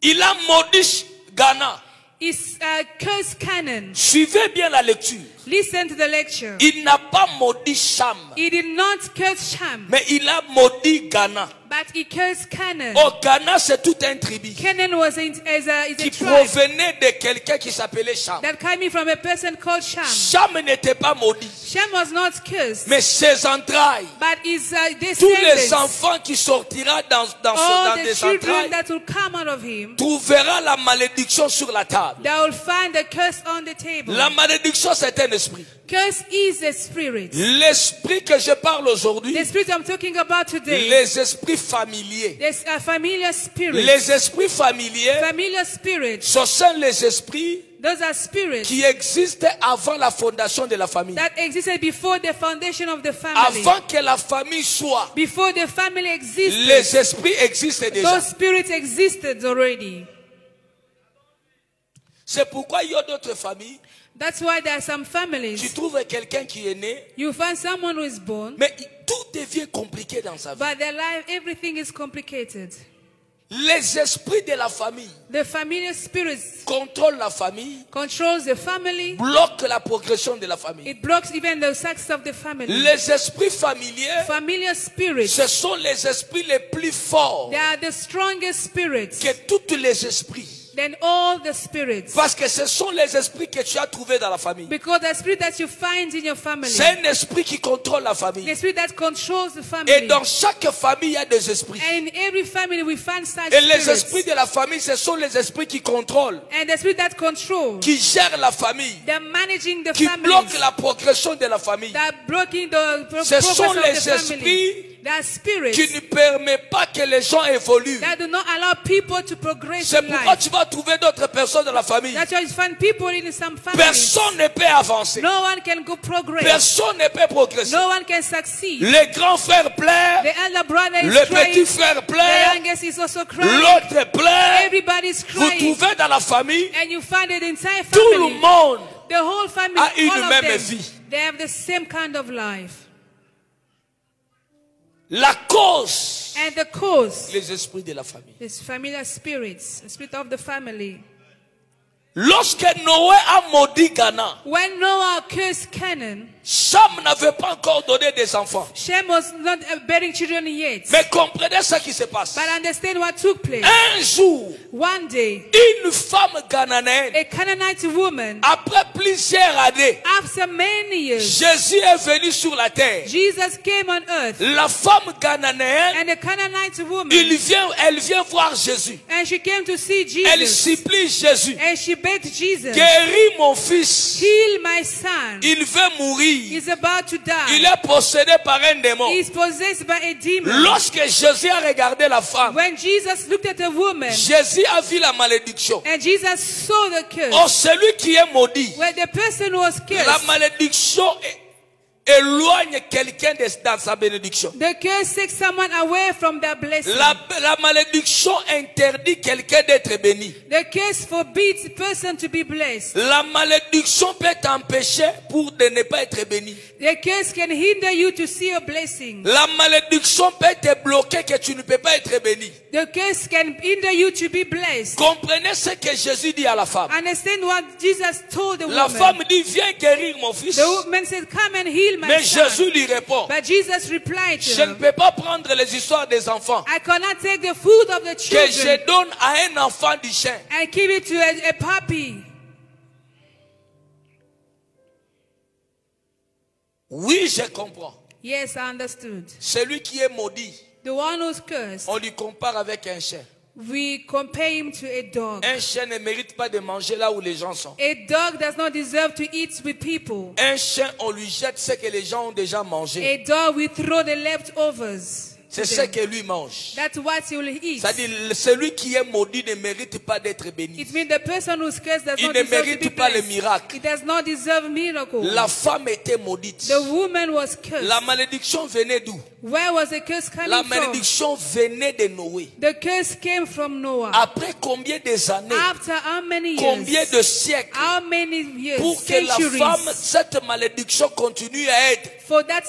Il a maudit Ghana. It's curse canon. Suivez bien la lecture. Listen to the lecture. Il n'a pas maudit Cham, He did not curse Sham, mais il a maudit Ghana. but he cursed Canaan. Oh, Ghana, c'est tout un tribu Canaan was is a qui tribe provenait de quelqu'un qui s'appelait Cham. that came from a person called Sham. Cham n'était pas maudit, Shem was not cursed, mais ses entrailles, but his tous les descendants, enfants qui sortiront dans all the des children entrailles, that will come out of him, trouvera la malédiction sur la table. they will find the curse on the table. La malédiction, c'est un esprit. Curse is a spirit. L'esprit que je parle aujourd'hui, The spirit I'm talking about today, les esprits familiers. there's a familiar spirit. Les esprits familiers, Familiar spirits, ce sont les esprits those are spirits qui existaient avant la fondation de la famille. that existed before the foundation of the family. Avant que la famille soit, Before the family existed, les esprits existaient déjà. those spirits existed already. C'est pourquoi il y a d'autres familles. That's why there are some Tu families, trouves quelqu'un qui est né, you find someone who is born, mais tout devient compliqué dans sa vie. but their life, everything is complicated. Les esprits de la famille The familiar spirits contrôlent la famille, controls the family. bloquent la progression de la famille. It blocks even the sex of the family. Les esprits familiers, Familiar spirits, ce sont les esprits les plus forts they are the strongest spirits que tous les esprits. than all the spirits. Parce que ce sont les esprits que tu as trouvés dans la famille. Because the spirit that you find in your family, C'est un esprit qui contrôle la the famille. spirit that controls the Et family. dans chaque famille, il y a des esprits. And in every family we find such Et les spirits. esprits de la famille, ce sont les esprits qui contrôlent, And the spirit that control, qui gèrent la famille, they're managing the qui family. bloquent la progression de la famille, They're blocking the Ce progress sont of les the family. esprits They are spirits qui ne permettent pas que les gens évoluent. that do not allow people to progress C'est in pourquoi life. tu vas trouver d'autres personnes dans la famille. That's why you find people in some families. Personne ne peut avancer. No one can go progress. Personne ne peut progresser. No one can succeed. Les grands frères pleurent, The elder brother is le crying. petit frère The pleure, youngest is also crying. l'autre pleure. Everybody's Vous crying. trouvez dans la famille, And you find the entire tout le family, monde the whole family, a une all of même them, vie. they have the same kind of life. La cause, And the cause les esprits de la famille. is familiar spirits, the spirit of the family. Lorsque Noé a maudit Ghana, When Noah cursed Canaan, Cham n'avait pas encore donné des enfants. Shem was not bearing children yet. Mais comprenez ce qui se passe. But understand what took place. Un jour, One day, une femme ghanéenne, a Canaanite woman, après plusieurs années, after many years, Jésus est venu sur la terre. Jesus came on earth. La femme ghanéenne, And the Canaanite woman, elle vient voir Jésus. and she came to see Elle Jesus. supplie Jésus. And she begged Jesus, Guéris mon fils. heal my son. Il veut mourir. He's about to Il die. est possédé par un démon. He's possessed by a demon. Lorsque Jésus a regardé la femme, When Jesus looked at the woman, Jésus a vu la malédiction. and Jesus saw the curse, Oh, celui qui est maudit, where the person was la cursed, malédiction éloigne quelqu'un dans sa bénédiction. The curse takes someone away from their blessing. La malédiction interdit quelqu'un d'être béni. The curse forbids the person to be blessed. La malédiction peut t'empêcher pour de ne pas être béni. The curse can hinder you to see a blessing. La malédiction peut te bloquer que tu ne peux pas être béni. The curse can hinder you to be blessed. Comprenez ce que Jésus dit à la femme. Understand what Jesus told the woman. La femme dit, viens guérir mon fils. The woman said, come and heal my Mais son. Jésus lui répond, But Jesus replied to je ne her, peux pas prendre les histoires des enfants I cannot take the food of the que children je donne à un enfant du chien. and give it to a puppy. Oui, je comprends. Yes, I understood. Celui qui est maudit, The one who's cursed, on lui compare avec un chien. we compare him to a dog. Un chien ne mérite pas de manger là où les gens sont. A dog does not deserve to eat with people. Un chien, on lui jette ce que les gens ont déjà mangé. A dog, we throw the leftovers. C'est ce que lui mange. That's what he will eat. C'est-à-dire, celui qui est maudit ne mérite pas d'être béni. It means the person who's cursed does Il not ne deserve to be mérite pas le blessed. miracle. It does not deserve miracle. La femme était maudite. The woman was cursed. La malédiction venait d'où? Where was the curse coming La from? malédiction venait de Noé. The curse came from Noah. Après combien des années? After how many years? Combien de siècles? How many years? Pour que la Centuries. femme, cette malédiction continue à être. For that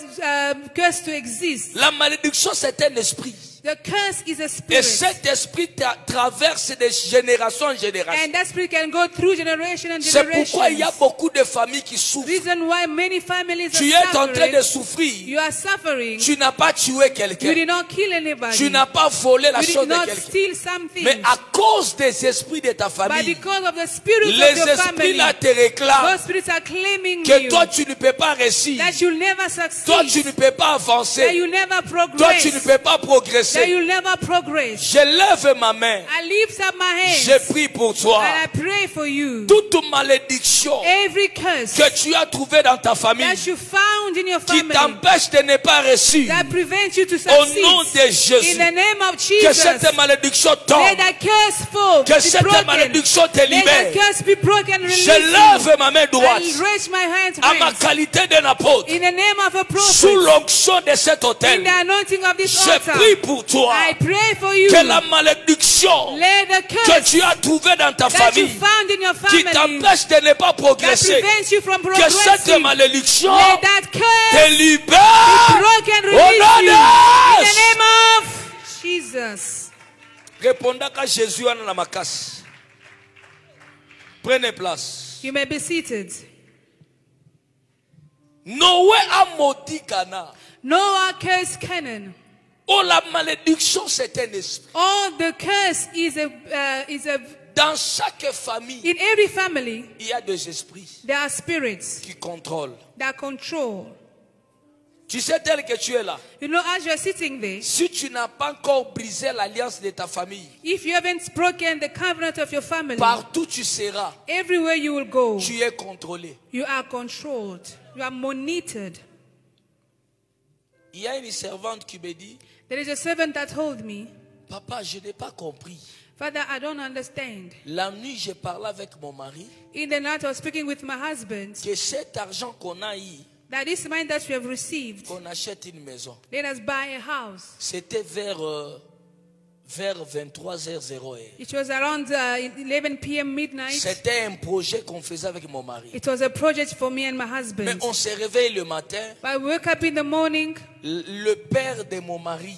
curse to exist. La malédiction, c'est un esprit. The curse is a Et spirit. cet esprit traverse de génération en génération. And that spirit can go through generation and C'est generation. pourquoi il y a beaucoup de familles qui souffrent. Reason why many families Tu es are en train suffering. de souffrir. You are suffering. Tu n'as pas tué You quelqu'un. did not kill anybody. Tu n'as pas volé la You chose did de not quelqu'un. steal something. Mais à cause des esprits de ta But famille, because of the spirit of les your esprits family, là te réclament those spirits are claiming que you. toi tu ne peux pas réussir. That you'll never succeed. Toi tu ne peux pas That avancer. you'll never Toi progress. tu ne peux pas That progresser. you'll never progress. Je lève ma main. I lift up my hands. Je prie pour toi. And I pray for you. Toute malédiction Every curse que tu as trouvée dans ta famille that you found in your qui family t'empêche de ne pas réussir, that prevents you to au succeed. nom de Jésus, In the name of que Jesus. cette malédiction Let tombe. that curse fall. Que Be cette broken. malédiction te Let libère. that curse be broken. Release Je you. lève ma main droite I raise my hands à ma raised. qualité d'un apôtre In the name of a sous prophet. l'onction de cet In autel. the anointing of this Je altar. prie pour toi I pray for you. que la malédiction Let the que curse tu as trouvée dans ta that you famille found in your qui family t'empêche de ne pas that progresser, prevents you from que cette progressing. malédiction Let that te curse libère broken, au release nom you. de In the Jésus. name of Jesus. Répondaka Jésus wana na makasi. Prenez place. You may be seated. Noé a maudit Cana. Noah cursed Canaan. Oh, la malédiction c'est un esprit. All the curse is a Dans chaque famille, in every family il y a des esprits there are spirits qui contrôlent. that control. Tu sais tel que tu es là. You know, as you're sitting there, Si tu n'as pas encore brisé l'alliance de ta famille, if you haven't broken the covenant of your family, partout tu seras, everywhere you will go, tu es contrôlé. you are controlled. You are monitored. Il y a une servante qui me dit, There is a servant that told me, papa, je n'ai pas compris. Father, I don't understand. La nuit, je parlais avec mon mari In the night, I was speaking with my husband que cet argent qu'on a eu, that this money that we have received, qu'on achète une maison. let us buy a house. C'était vers 23h01. It was around 11 p.m. midnight. C'était un projet qu'on faisait avec mon mari. It was a project for me and my Mais husband. on se réveille le matin, But we woke up in the morning. le père de mon mari,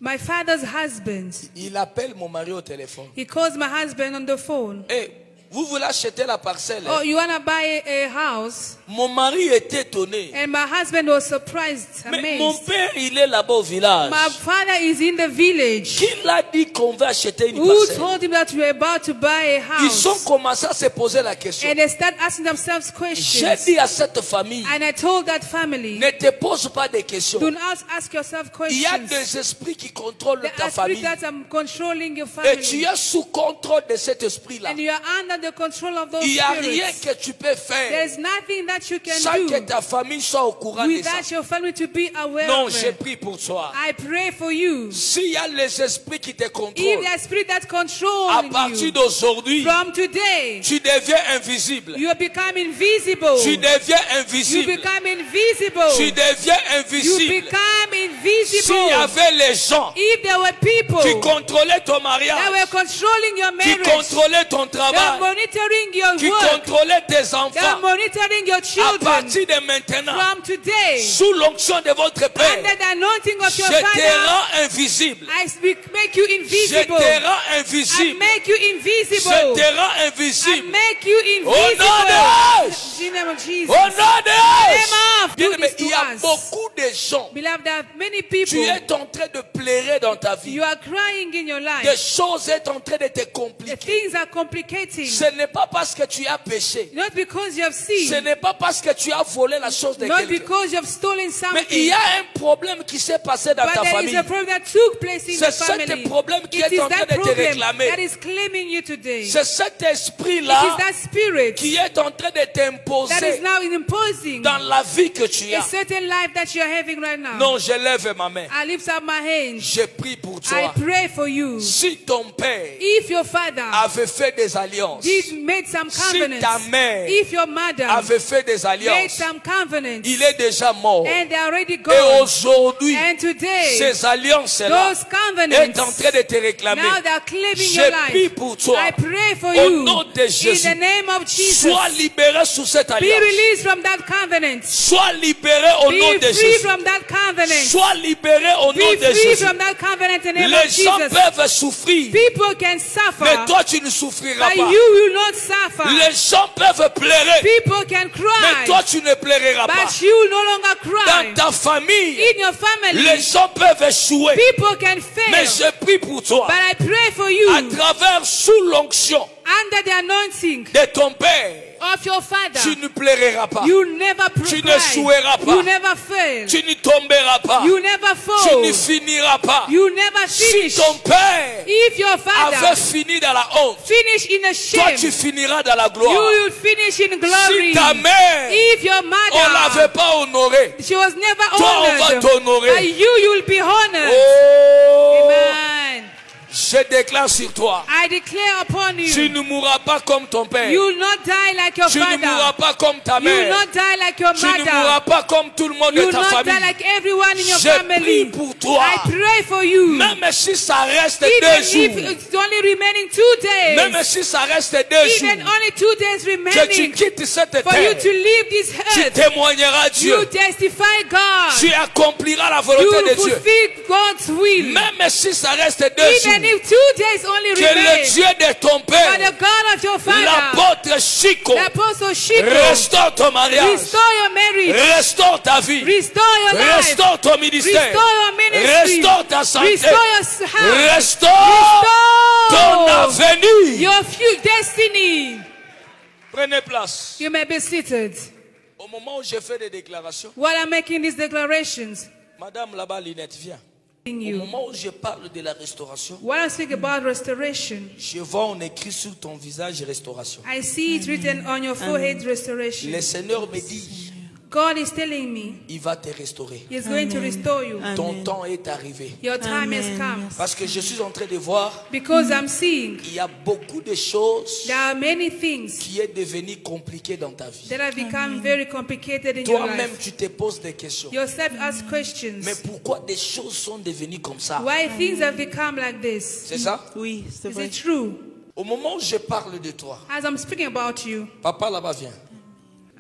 My father's husband, il appelle mon mari au téléphone. he calls my husband on the phone. Hey, vous voulez acheter la parcelle? Oh, you want to buy a house? Mon mari était étonné. And my husband was surprised, Mais mon amazed. père, il est là-bas au village. My father is in the village. Qui l'a dit qu'on va acheter une Who parcelle? told him that we were about to buy a Ils ont house? commencé à se poser la question. And they start asking themselves J'ai questions. dit à cette famille, And I told that family, ne te pose pas de questions. do not ask yourself Il y a questions. des esprits qui contrôlent There ta are spirits famille. that are controlling your Et tu family. es sous contrôle de cet esprit-là. And you are under the control of those Il n'y a rien spirits. que tu peux faire There's nothing that that you can sans que do ta famille soit au courant de ça. without your family to be aware Non, of j'ai it. prie pour toi. I pray for you. S'il y a les esprits qui te If contrôlent, the spirit that à controls partir you, d'aujourd'hui, from today, tu deviens invisible. you become invisible. Tu deviens You invisible. become invisible. Tu deviens You invisible. become invisible. S'il y avait les gens If there were people qui contrôlaient ton that mariage, were controlling your qui marriage, contrôlaient ton they are travail, monitoring your qui work, contrôlaient tes they are enfants, monitoring your à children, partir de maintenant, from today, sous l'onction de votre Père, under the anointing of je your te Father, rends invisible. I make you Je invisible. te rends I invisible. make you Je invisible. te rends I invisible. make you Au nom invisible. de In the name of Jesus. Au nom de Name of, do Bien-aimé, this il to y a us. beaucoup de gens. Beloved, there are many Tu people. es en train de pleurer dans ta vie. You are crying in your Des life. choses sont en train de te The compliquer. things are complicating. Ce n'est pas parce que tu as péché. Not because you have Ce sinned. n'est pas parce que tu as volé la chose de Not quelqu'un. because you have stolen Mais il y something. a un problème qui s'est passé dans But ta there is famille. a problem that took place in C'est the family. ce problème qui It est is en train that de te problem réclamer. that is claiming you today. C'est cet It is esprit-là that spirit qui est en train de that is t'imposer now imposing dans la vie que tu a as. certain life that you are having right now. Non, je lève ma main. I lift up my hands. Je prie pour I toi. pray for you. Si ton père If your father avait fait des alliances, made some si covenants, ta mère if your mother avait fait des made alliances, some covenants, il est déjà mort. and they are already Et gone, aujourd'hui, and today, ces alliances-là those est covenants, en train de te réclamer. now they are claiming your Je prie life. pour toi. I pray for Au you. nom de In Jésus, the name of Jesus, sois libéré sous cette be alliance. released from that covenant. Sois libéré au nom Be de free Jésus. from that covenant. Sois libéré au nom Be de free Jésus. from that covenant in the name Les of gens Jesus. peuvent souffrir, People can suffer, mais toi tu ne souffriras but pas. you will not suffer. Les gens peuvent pleurer, People can mais cry, toi tu ne pleureras pas. but you will no longer cry. Dans ta famille, In your family, les gens peuvent échouer, people can mais fail, je prie pour toi. but I pray for you, À travers sous l'onction under the anointing de ton Père, of your Father, tu ne pleureras pas. you never Tu cry, n'échoueras pas. you never fail, Tu ne tomberas pas. you never Tu fall, ne finiras pas. you never Si finish. ton Père If your avait Father fini dans la honte, finish in a toi shame, tu finiras dans la you gloire. will finish in glory. Si ta mère, If your on mother, l'avait pas honorée, she was never toi on va honored, t'honorer. but you will be honored. Oh, Amen. je déclare sur toi, I declare upon tu you, ne mourras pas comme ton père. you will not die like your Tu ne mourras father. pas comme ta You will mère. not die like your Tu ne mourras mother. pas comme tout le monde You de will ta not famille. die like everyone in your Je prie family. pour toi. I pray for you. Même si ça reste Even 2 if jours, it's only remaining 2 days, même si ça reste 2 even jours, only 2 days que tu remaining quittes cette for you terre, to leave this tu earth, témoigneras you Dieu. testify God. Tu accompliras la You volonté will de Dieu. fulfill God's will. Même si ça reste 2 Even jours, if 2 days only que remain, le Dieu de ton but père, the God of your father, l'apôtre Chico, the apostle Shiko, restaure ton mariage, restore your marriage, restaure ta vie, restore your life, restaure ton ministère, restore your ministry, restaure ta santé, restore your health, restaure ton restore avenir. your destiny. Prenez place. You may be seated. Au moment où je fais des déclarations, While I'm making these declarations, Madame là-bas, Linette, viens. Au you, moment où je parle de la restauration, while I speak about restoration, je vois on écrit sur ton visage restauration. I see it written on your forehead, restoration. Le Seigneur me dit, God is telling me il va te restaurer. He's going to restore you. Ton temps est arrivé. Your time has come. Parce que je suis en train de voir, Because I'm seeing il y a beaucoup de choses there are many things qui est devenu compliqué dans ta vie. that have become very complicated in your Toi-même, life. tu te poses des questions. Yourself ask questions. Mais pourquoi des choses sont devenues comme ça? Why things have become like this? C'est ça? Oui, c'est Is vrai. it true? Au moment où je parle de toi, As I'm speaking about you, papa là-bas vient.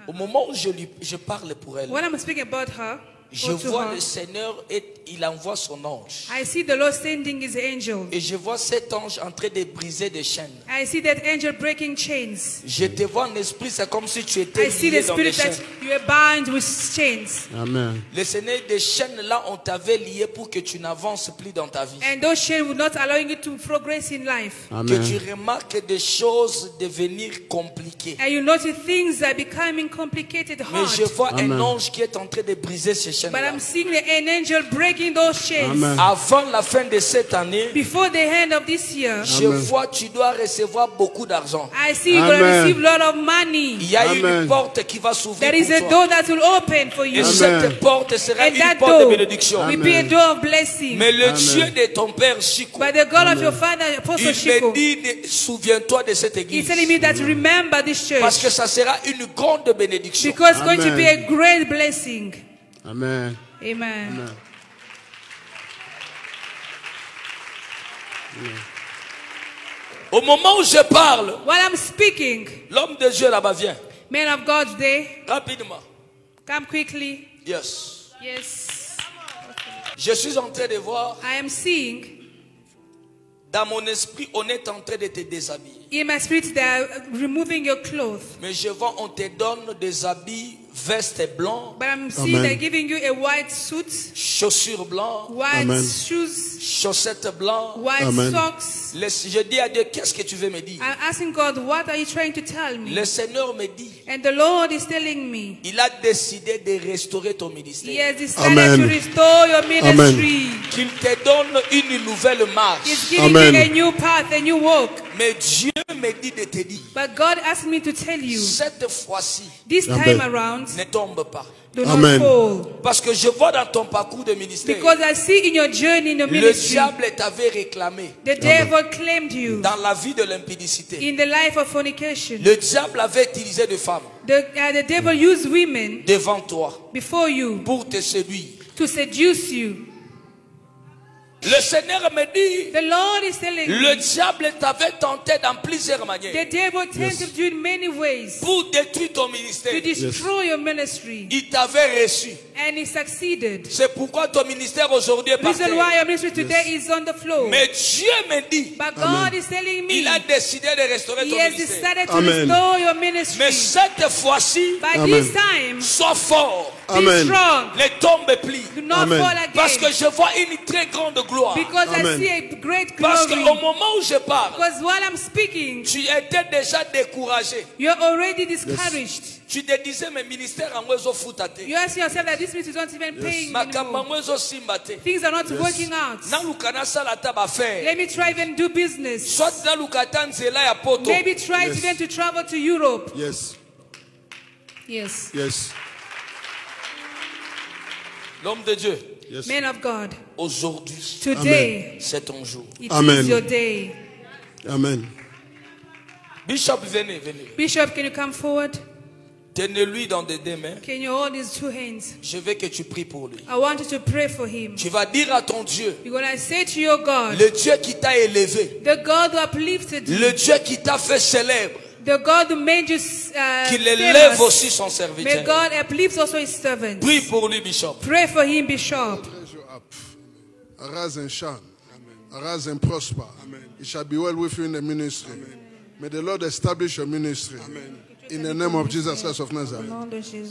Au moment où je parle pour elle, when I'm speaking about her, je or to vois her, le Seigneur et il envoie son ange. I see the Lord sending His angel. Et je vois cet ange en train de briser des chaînes. I see that angel breaking chains. Je te vois en esprit, c'est comme si tu étais I see lié the dans des spirit chaînes. that you are bound with chains. Amen. Le Seigneur, des chaînes là, on t'avait lié pour que tu n'avances plus dans ta vie. And those chains will not allow you to progress in life. Que tu remarques des choses devenir compliquées. And you notice things are becoming complicated Mais je hard. vois un ange qui est en train de briser ces chaînes. But I'm seeing an angel breaking those chains. Amen. Avant la fin de cette année, Before the end of this year, je vois tu dois recevoir beaucoup d'argent. I see you're going to Amen. receive a lot of money. Il y a une Amen. porte qui va s'ouvrir There is pour a toi. door that will open for you. Et cette porte sera And une that porte de door bénédiction. will be a door of blessing. Mais le Amen. Dieu de ton père, Chico, But the God of your father, Apostle il Shiko, me dit, souviens-toi de cette he's église. telling me that remember this Parce que church. ça sera une grande bénédiction. Because it's going to Amen. be a great blessing. Amen. Amen. Amen. Au moment où je parle, While I'm speaking, l'homme de Dieu là-bas vient. men of God's day, Rapidement. come quickly. Yes. Yes. Je suis en train de voir, I am seeing dans mon esprit, on est en train de te déshabiller. in my spirit they are removing your clothes. Mais je vois, on te donne des habits, vestes blancs, But I'm seeing Amen. they're giving you a white suit, chaussures blancs, white Amen. shoes, chaussettes blancs. white Amen. socks. Je dis à Dieu, qu'est-ce que tu veux me dire? I'm asking God, what are you trying to tell me? Le Seigneur me dit, And the Lord is telling me, il a décidé de restaurer ton He ministère. has decided Amen. to restore your ministry. Qu'il te donne une nouvelle marche. He's giving Amen. you a new path, a new walk. Mais Dieu me dit de te dire, But God asked me to tell you, cette fois-ci, this Amen. time around, ne tombe pas. do Amen. not fall. Parce que je vois dans ton parcours de ministère, Because I see in your journey in the le ministry, diable t'avait réclamé the devil claimed you dans la vie de l'impudicité. in the life of fornication. Le diable avait utilisé des femmes The devil used women devant toi before you pour te séduire. to seduce you. Le Seigneur me dit, The Lord is telling le me, diable t'avait tenté dans plusieurs manières the devil tempted you in many ways pour détruire ton ministère. to destroy your ministry. Il t'avait reçu. And he succeeded. C'est pourquoi ton ministère aujourd'hui est par Reason terre. why your ministry today is on the floor. Mais Dieu me dit, But God is telling me, il a décidé de restaurer He ton has ministère. decided to Amen. restore your ministry. Mais cette fois-ci, By Amen. this time, sois fort. be Amen. strong. Ne tombe plus. Do not Amen. fall again. Parce que je vois une très grande gloire. Because Amen. I see a great Parce glory. qu'au moment où je parle, Because while I'm speaking, tu étais déjà découragé. you're already discouraged. Tu te disais, mes ministères en wezo futate. You ask yourself that this ministry is not even paying Makambo anymore. wezo simbate. Things are not working out. Na lukana sala taba faire. Let me try even do business. Soit na lukata nzela ya poto. Maybe try Yes. even to travel to Europe. Yes. Yes. Yes. L'homme de Dieu, Yes. Men of God, aujourd'hui, today c'est ton jour. it Amen. is your day. Amen. Bishop, venez, venez. Bishop, can you come forward? Tenez-lui dans tes deux mains. Can you hold his two hands? Je veux que tu pries pour lui. I want you to pray for him. Tu vas dire à ton Dieu, You're going to say to your God, le Dieu qui t'a élevé, the God who uplifted you, le Dieu qui t'a fait célèbre, the God who made you qu'il élève famous, aussi son may serviteur. God uplift also his servants. Prie pour lui, Bishop. Pray for him, Bishop. Raise you up. Arise and shine. Arise and prosper. It shall be well with you in the ministry. May the Lord establish your ministry. In the name of Jesus Christ of Nazareth.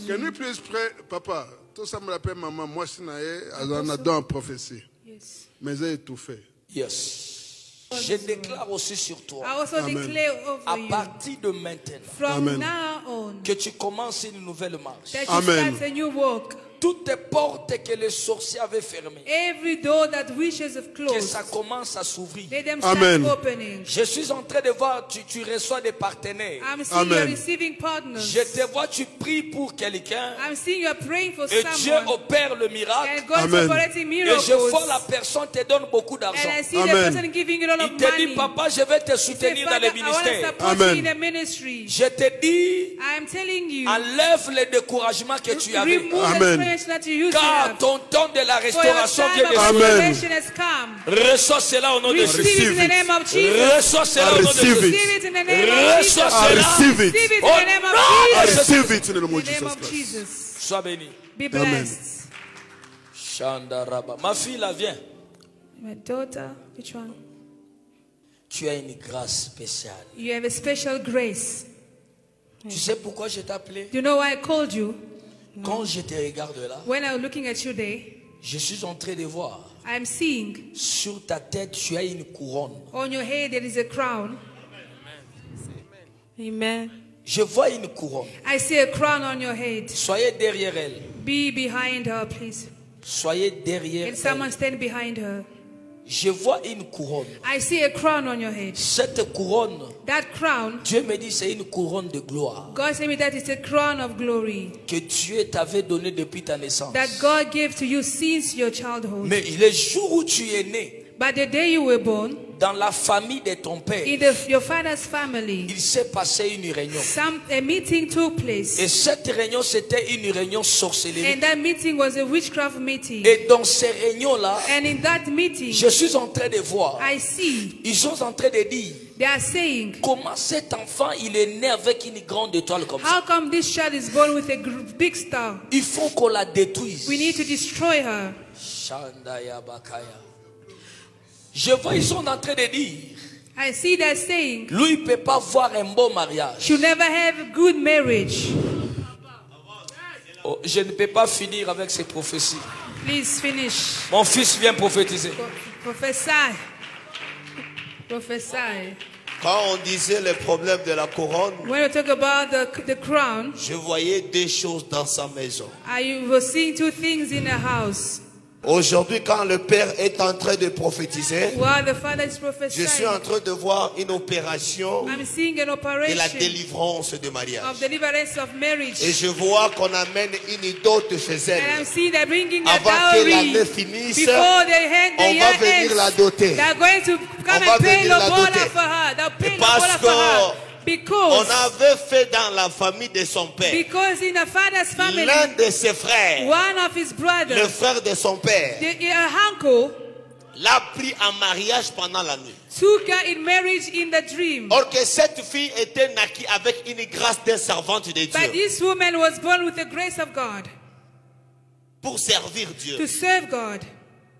Can we please pray, Papa? Tout ça me rappelle maman. Moi, je suis dans la prophétie. Yes. Mais j'ai tout fait. Yes. Je déclare aussi sur toi, I also Amen. declare à over you, partir de maintenant, from Amen. now on, que tu commences une nouvelle marche. that you Amen. start a new walk. Toutes les portes que les sorciers avaient fermées, Every door that wishes have que closed, ça commence à s'ouvrir. let them start Amen. opening. Je suis en train de voir, tu reçois des partenaires. I'm seeing you're Amen. receiving partners. Je te vois, tu pries pour quelqu'un I'm seeing you're praying for et Dieu someone. opère le miracle. And God's Amen. operating Et miracles. je vois la personne te donne beaucoup And d'argent. I see Amen. the person giving you a lot Il of te dit, money. papa, je vais te Say, soutenir dans Father, le I want to ministère. support you Amen. in the ministry. Je te dis, I'm telling you, enlève le découragement que tu avais. remove Amen. the experience that you used to Car have. ton temps de la For your restauration time vient of de Amen. restoration has come. Reçois cela au nom de Receive Jésus. it in the name of Jesus. Reçois cela au nom de Receive Jésus. it. Receive it in the name of Jesus. Reçois I cela. receive it. Receive it in Oh, the name of I Jesus. receive it in the name In of the name Jesus of Christ. Jesus. Sois béni. Be blessed. Shandaraba. Ma fille, là, viens. My daughter, which one? Tu as une grâce spéciale. You have a special grace. Tu sais pourquoi je t'ai appelé? Do you know why I called you? Quand je te regarde là, When I was looking at you today, je suis en train de voir. I'm seeing Sur ta tête, tu as une couronne. on your head there is a crown. Amen. Je vois une couronne. I see a crown on your head. Soyez derrière elle. Be behind her, please. Soyez derrière Can someone elle. stand behind her? Je vois une couronne. I see a crown on your head. Cette couronne, That crown, Dieu me dit c'est une couronne de gloire God said me that it's a crown of glory que Dieu t'avait donnée depuis ta naissance. that God gave to you since your childhood. Mais le jour où tu es né, But the day you were born, dans la famille de ton père, in your father's family, il s'est passé une réunion. a meeting took Et place. cette réunion, c'était une réunion sorcellerie. And that meeting was a witchcraft meeting. Et dans ces réunions-là, And in that meeting, je suis en train de voir, I see ils sont en train de dire, they are saying, comment cet enfant, il est né avec une grande étoile comme how ça. come this child is born with a big star? Il faut qu'on la détruise. We need to destroy her. Shandaya Bakaya. Je vois, ils sont en train de dire, I see that saying, lui, il ne peut pas voir un beau mariage. should never have a good marriage. Oh, je ne peux pas finir avec ces prophéties. Please finish. Mon fils vient prophétiser. Prophesy. Prophesy. Quand on disait le problème de la couronne, When we talk about the crown, je voyais deux choses dans sa maison. I was seeing two things in a house. Aujourd'hui, quand le Père est en train de prophétiser, While the Father is je suis en prophesying, train de voir une opération I'm seeing an de la operation délivrance de mariage. of deliverance of marriage. Et je vois qu'on amène une dot chez And I'm elle. seeing they're bringing the Avant que l'année dowry. finisse, Before they end the on year va venir la ends, doter. they're going to On come va and pay venir la Lobola doter. for her. They'll pay Parce Lobola for her. On Because avait fait dans la famille de son père, in the father's family, l'un de ses frères, one of his le brothers, frère de son père, her uncle, l'a pris en mariage pendant la nuit. took her in marriage in the dream. Or que cette fille était naquie avec une grâce de servante de But Dieu this woman was born with the grace of God pour servir Dieu. to serve God.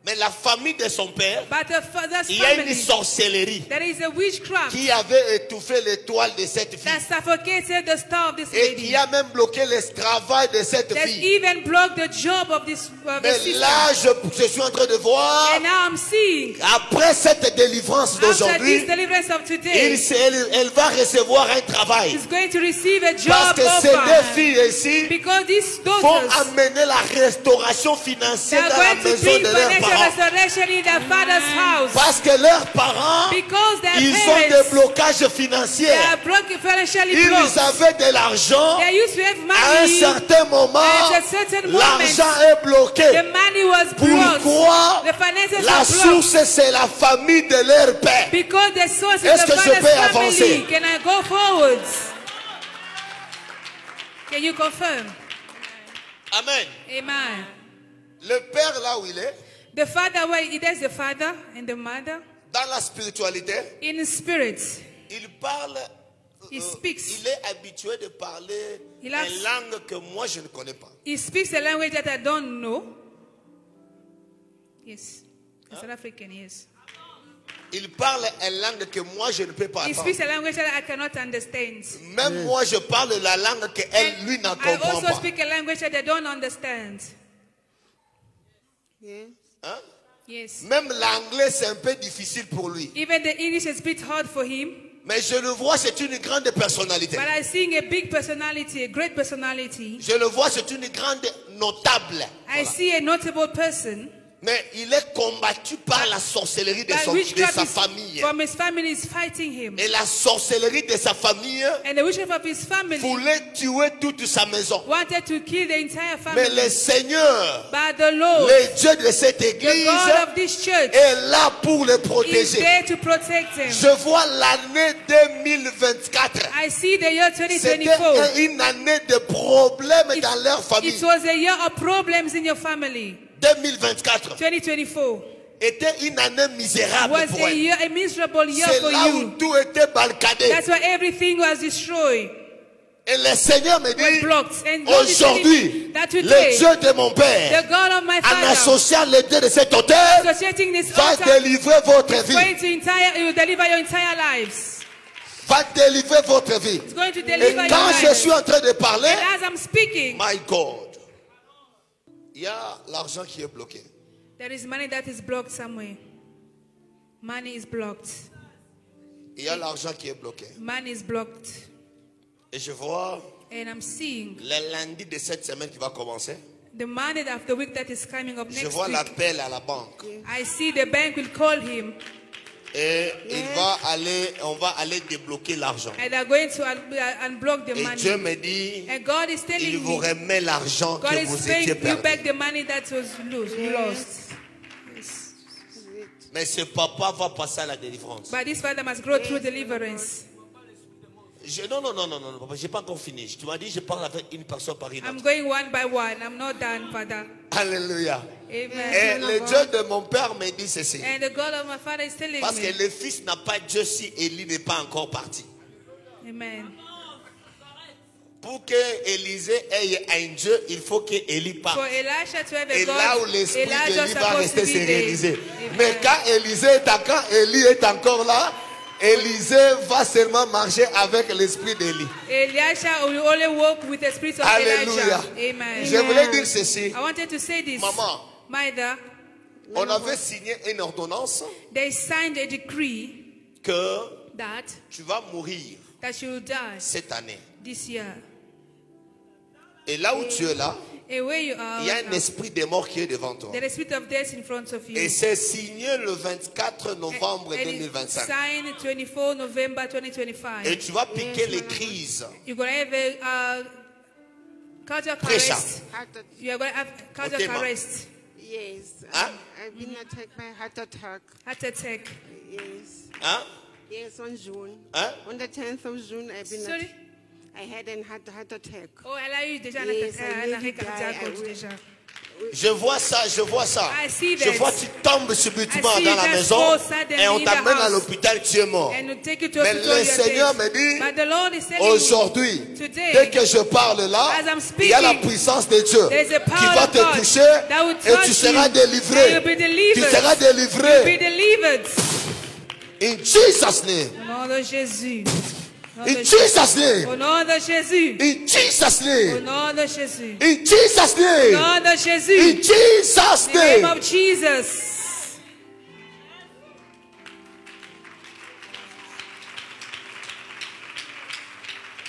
Mais la famille de son père, But the father's il y a une family, sorcellerie there is a witchcraft qui avait étouffé l'étoile de cette fille that suffocated the star of this et lady. qui a même bloqué le travail de cette That fille. even blocked the job of this Mais sister. là, je suis en train de voir, And now I'm seeing, après cette délivrance after d'aujourd'hui, this deliverance of today, elle va recevoir un travail. she's going to receive a Parce job que ces deux offer. filles ici Because these vont daughters, amener la restauration they financière are dans la going to maison bring de leurs financial parents. restoration in their father's house. Parce que leurs parents, Because their ils ont des parents, blocages they financiers. are financially Ils blocked. avaient de l'argent. They used to have À un money. certain moment, At a certain moment, l'argent est bloqué. the money was blocked. Pourquoi? The finances La were blocked. source, c'est la famille de leur père. Because the source is Est-ce the que je father's peux family. avancer? Can I go forwards? Can you confirm? Amen. Amen. Le père, là où il est, The father, where there's the father and the mother. dans la spiritualité, In spirit, il parle, he speaks. il est habitué de parler Il a- une langue que moi je ne connais pas. He speaks a language that I don't know. Yes. In South African, yes. Il parle une langue que moi je ne peux pas He entendre. speaks a language that I cannot understand. Même moi je parle la langue que elle, lui, n'en I comprend also pas. speak a language that I don't understand. Hein? Yes. Même l'anglais c'est un peu difficile pour lui. Even the English is a bit hard for him. Mais je le vois, c'est une grande personnalité. But I see a big personality, a great personality. Je le vois, c'est une grande notable. I see a notable person. Mais il est combattu par la sorcellerie de, But de witchcraft sa is, famille. from his family is fighting him. Et la sorcellerie de sa famille And the witchcraft of his family voulait tuer toute sa maison. wanted to kill the entire Mais family. le Seigneur, But the Lord, le Dieu de cette the église, God of this church, est là pour le is protéger. there to protect him. Je vois l'année 2024. I see the year C'était 2024. une année de problèmes dans leur famille. It was a year of problems in your family. 2024 2024 était une année misérable was pour a elle. year, a miserable year C'est for là où you. tout était barricadé. That's why everything was destroyed. Et le Seigneur me Was dit, blocked. And God is telling aujourd'hui, me that le today, Dieu de mon Père, the God of my en Father, associant les deux de cet auteur, associating this va altar, délivrer votre is vie. going to it will deliver your entire lives. Va délivrer votre vie. It's going to Et deliver your quand je lives. suis en train de parler, And as I'm speaking, my God, il y a l'argent qui est bloqué. there is money that is blocked somewhere. Money is blocked. Il y a l'argent qui est bloqué. Money is blocked. Et je vois And I'm seeing le lundi de cette semaine qui va commencer. the Monday of the week that is coming up Je next vois week. l'appel à la banque. I see the bank will call him. Et on va aller débloquer l'argent. And they're going to unblock the Et money. Dieu me dit, And God is il telling vous me, remet l'argent God que is vous paying étiez you perdu. back the money that was lost. Mais ce papa va passer à la délivrance. But this father must grow through deliverance. Non, papa, j'ai pas encore fini. Tu m'as dit, je parle avec une personne par une I'm autre. going one by one. I'm not done, Father. Alléluia. Amen. Et le Dieu de mon père me dit ceci. And the God of my father is telling Parce que me. le fils n'a pas Dieu si Élie n'est pas encore parti. Amen. Pour que Élisée ait un Dieu, il faut que Élie parte. For Elisha to have a Et God, là où l'esprit Elijah d'Élie va supposed rester to be se there. réaliser. Amen. Mais quand Élie est encore là, Élisée va seulement marcher avec l'esprit d'Élie. Elisha will only walk with the spirit of Alléluia. Elijah. Amen. Je voulais dire ceci. I wanted to say this. Maman, Mother, on avait signé une ordonnance they signed a decree que that tu vas mourir you will die cette année. this year. Et là où tu es là, And where you are, il y a un esprit de mort qui est devant toi. there is a spirit of death in front of you. Et c'est signé le 24 novembre And it's 2025. signed 24 November 2025. Et tu vas piquer les crises. You're going to have a cardiac Pressure. arrest. You are going to have cardiac Okay, ma. arrest. Yes. Huh? I've been attacked by heart attack. Heart attack. Yes. Hein? Yes, on June. Hein? On the 10th of June, I've been Sorry? I had a heart attack. Oh, elle a eu déjà Yes, un I arrêt really cardiaque died. déjà. Je vois ça, je vois ça. I see Je that. vois tu tombes subitement I see dans la that maison fall suddenly et on in the t'amène à house. l'hôpital, tu es mort. And will take you to Mais hospital, le you're Seigneur dead. me dit, But the Lord is telling me, aujourd'hui, today, dès que je parle là, as I'm il y a la speaking, puissance de Dieu there is a qui power va of te God toucher that will et touch tu seras you. délivré. And you'll be delivered. Tu seras You'll be délivré. delivered. In Jesus' name. Au nom de Jésus. In Jesus' name. Au nom de Jésus. In Jesus' Au name. nom de Jésus. In Jesus' Au name. nom de Jésus. In Jesus' In the name name. of Jesus.